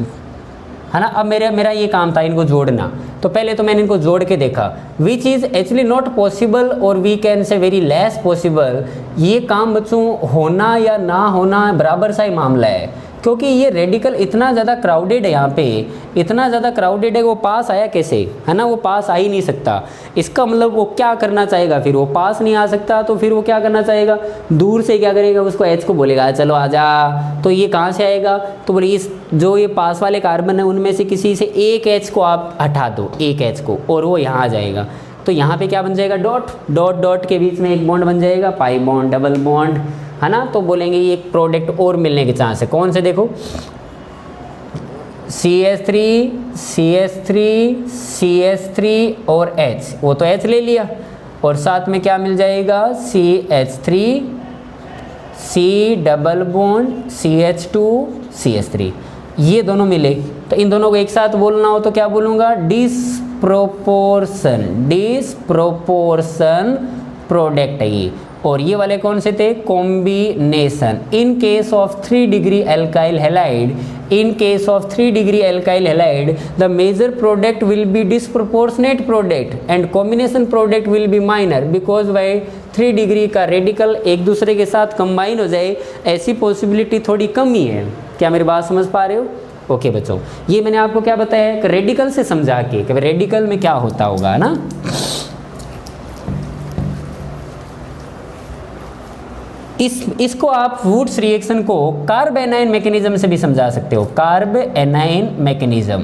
है ना। अब मेरा ये काम था इनको जोड़ना, तो पहले तो मैंने इनको जोड़ के देखा, which is actually not possible और we can say very less possible. ये काम बच्चों होना या ना होना बराबर सा ही मामला है, क्योंकि ये रेडिकल इतना ज़्यादा क्राउडेड है, यहाँ पे इतना ज़्यादा क्राउडेड है, वो पास आया कैसे, है ना, वो पास आ ही नहीं सकता। इसका मतलब वो क्या करना चाहेगा, फिर वो पास नहीं आ सकता, तो फिर वो क्या करना चाहेगा, दूर से क्या करेगा, उसको H को बोलेगा चलो आजा, तो ये कहाँ से आएगा, तो बोले इस जो ये पास वाले कार्बन है उनमें से किसी से एक H को आप हटा दो, एक H को, और वो यहाँ आ जाएगा। तो यहाँ पे क्या बन जाएगा, डॉट डॉट डॉट के बीच में एक बॉन्ड बन जाएगा, पाई बॉन्ड, डबल बॉन्ड, है ना। तो बोलेंगे ये एक प्रोडक्ट और मिलने के चांस है, कौन से, देखो CH3 और H, वो तो H ले लिया, और साथ में क्या मिल जाएगा, CH3, C double bond, CH2 ये दोनों मिले। तो इन दोनों को एक साथ बोलना हो तो क्या बोलूँगा, डिसप्रोपोर्शन प्रोडक्ट है ये। और ये वाले कौन से थे, combination. In case of 3 degree alkyl halide, in case of 3 degree alkyl halide, the major product will be disproportionate product and combination product will be minor, because by 3 degree का radical एक दूसरे के साथ कंबाइन हो जाए, ऐसी possibility थोड़ी कम ही है। क्या मेरी बात समझ पा रहे हो? ओके बच्चों, ये मैंने आपको क्या बताया कि रेडिकल से समझा के कि रेडिकल में क्या होता होगा, है ना। इसको आप वुड्स रिएक्शन को कार्ब एनायन मैकेनिज्म से भी समझा सकते हो। कार्ब एनायन मैकेनिज्म,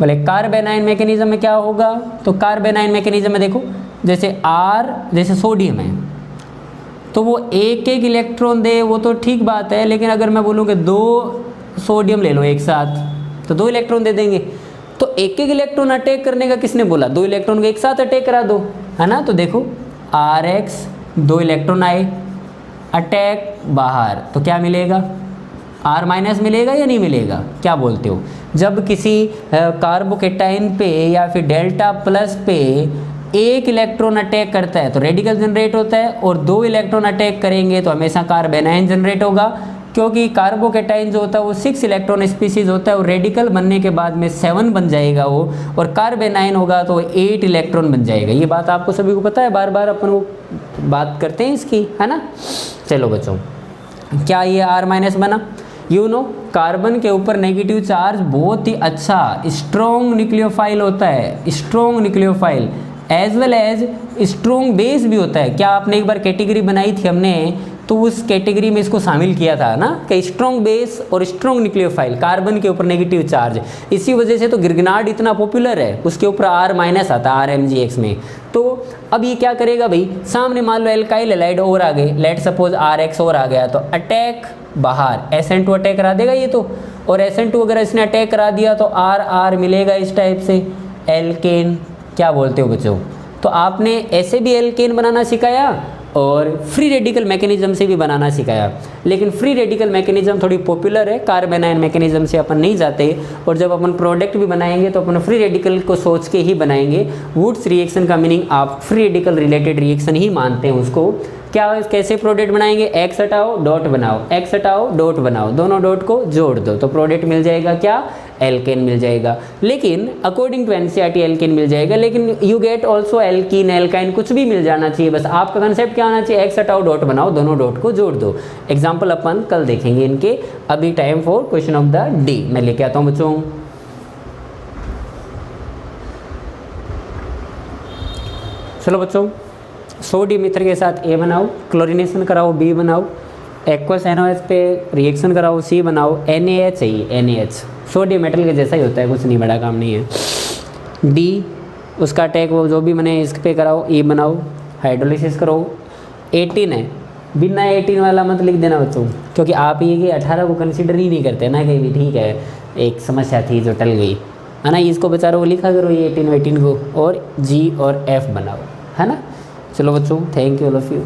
बोले कार्ब एनायन मैकेनिज्म में क्या होगा, तो कार्ब एनायन मैकेनिज्म में देखो, जैसे R, जैसे सोडियम है तो वो एक एक इलेक्ट्रॉन दे, वो तो ठीक बात है, लेकिन अगर मैं बोलूँ कि 2 सोडियम ले लो एक साथ तो 2 इलेक्ट्रॉन दे देंगे। तो एक एक इलेक्ट्रॉन अटैक करने का किसने बोला, 2 इलेक्ट्रॉन को एक साथ अटैक करा दो, है ना। तो देखो RX 2 इलेक्ट्रॉन आए, अटैक बाहर, तो क्या मिलेगा, R माइनस मिलेगा या नहीं मिलेगा, क्या बोलते हो। जब किसी कार्बोकेटाइन पे या फिर डेल्टा प्लस पे एक इलेक्ट्रॉन अटैक करता है तो रेडिकल जनरेट होता है, और 2 इलेक्ट्रॉन अटैक करेंगे तो हमेशा कार्बेनाइन जनरेट होगा, क्योंकि कार्बोकेटाइन जो होता है वो 6 इलेक्ट्रॉन स्पीसीज होता है, और रेडिकल बनने के बाद में 7 बन जाएगा वो, और कार्बेनाइन होगा तो 8 इलेक्ट्रॉन बन जाएगा। ये बात आपको सभी को पता है, बार बार अपन वो बात करते हैं इसकी, है ना। चलो बच्चों, क्या ये R- बना? यू नो कार्बन के ऊपर नेगेटिव चार्ज बहुत ही अच्छा स्ट्रॉन्ग न्यूक्लियोफाइल होता है, strong nucleophile as well as strong base भी होता है। क्या आपने एक बार कैटेगरी बनाई थी हमने, तो उस कैटेगरी में इसको शामिल किया था ना, कि स्ट्रॉन्ग बेस और स्ट्रॉन्ग न्यूक्लियोफाइल, कार्बन के ऊपर नेगेटिव चार्ज। इसी वजह से तो गिरगनार्ड इतना पॉपुलर है, उसके ऊपर R- आता है RMgx में। तो अब ये क्या करेगा भाई, सामने मान लो एल्काइल हैलाइड और आ गए, लेट सपोज RX और आ गया, तो अटैक बाहर SN2 अटैक करा देगा ये तो, और SN2 अगर इसने अटैक करा दिया तो RR मिलेगा इस टाइप से, एल्केन। क्या बोलते हो बच्चों? तो आपने ऐसे भी एल्केन बनाना सिखाया और फ्री रेडिकल मैकेनिज्म से भी बनाना सिखाया, लेकिन फ्री रेडिकल मैकेनिज्म थोड़ी पॉपुलर है, कार्बेनाइन मैकेनिज्म से अपन नहीं जाते, और जब अपन प्रोडक्ट भी बनाएंगे तो अपन फ्री रेडिकल को सोच के ही बनाएंगे। वुड्स रिएक्शन का मीनिंग आप फ्री रेडिकल रिलेटेड रिएक्शन ही मानते हैं उसको। क्या कैसे प्रोडक्ट बनाएंगे? एक्स हटाओ डॉट बनाओ, एक्स हटाओ डॉट बनाओ, दोनों डॉट को जोड़ दो तो प्रोडक्ट मिल जाएगा क्या? एल्केन मिल जाएगा। लेकिन अकॉर्डिंग टू एनसीईआरटी एल्केन मिल जाएगा, लेकिन you get also alkene, alkyne, कुछ भी मिल जाना चाहिए। बस आपका कंसेप्ट क्या होना चाहिए? एक्स हटाओ डॉट बनाओ, दोनों डॉट को जोड़ दो। एग्जाम्पल अपन कल देखेंगे इनके। अभी time for question of the day मैं लेके आता हूँ बच्चों। चलो बच्चों, सोडियम ईथर के साथ A बनाओ, क्लोरीनेशन कराओ B बनाओ, एक्वस NaOH पे रिएक्शन कराओ C बनाओ, NaH चाहिए, NaH सोडियम मेटल के जैसा ही होता है, कुछ नहीं, बड़ा काम नहीं है। D उसका अटैक वो जो भी बने इस पे कराओ, E बनाओ, हाइड्रोलिसिस करो। 18 है, बिना 18 वाला मत लिख देना बच्चों, क्योंकि आप ये कि 18 को कंसिडर ही नहीं करते ना कहीं भी। ठीक है, एक समस्या थी जो टल गई, है ना। इसको बेचारों को लिखा करो ये 18 को, और G और F बनाओ, है ना। चलो बच्चों, thank you all of you.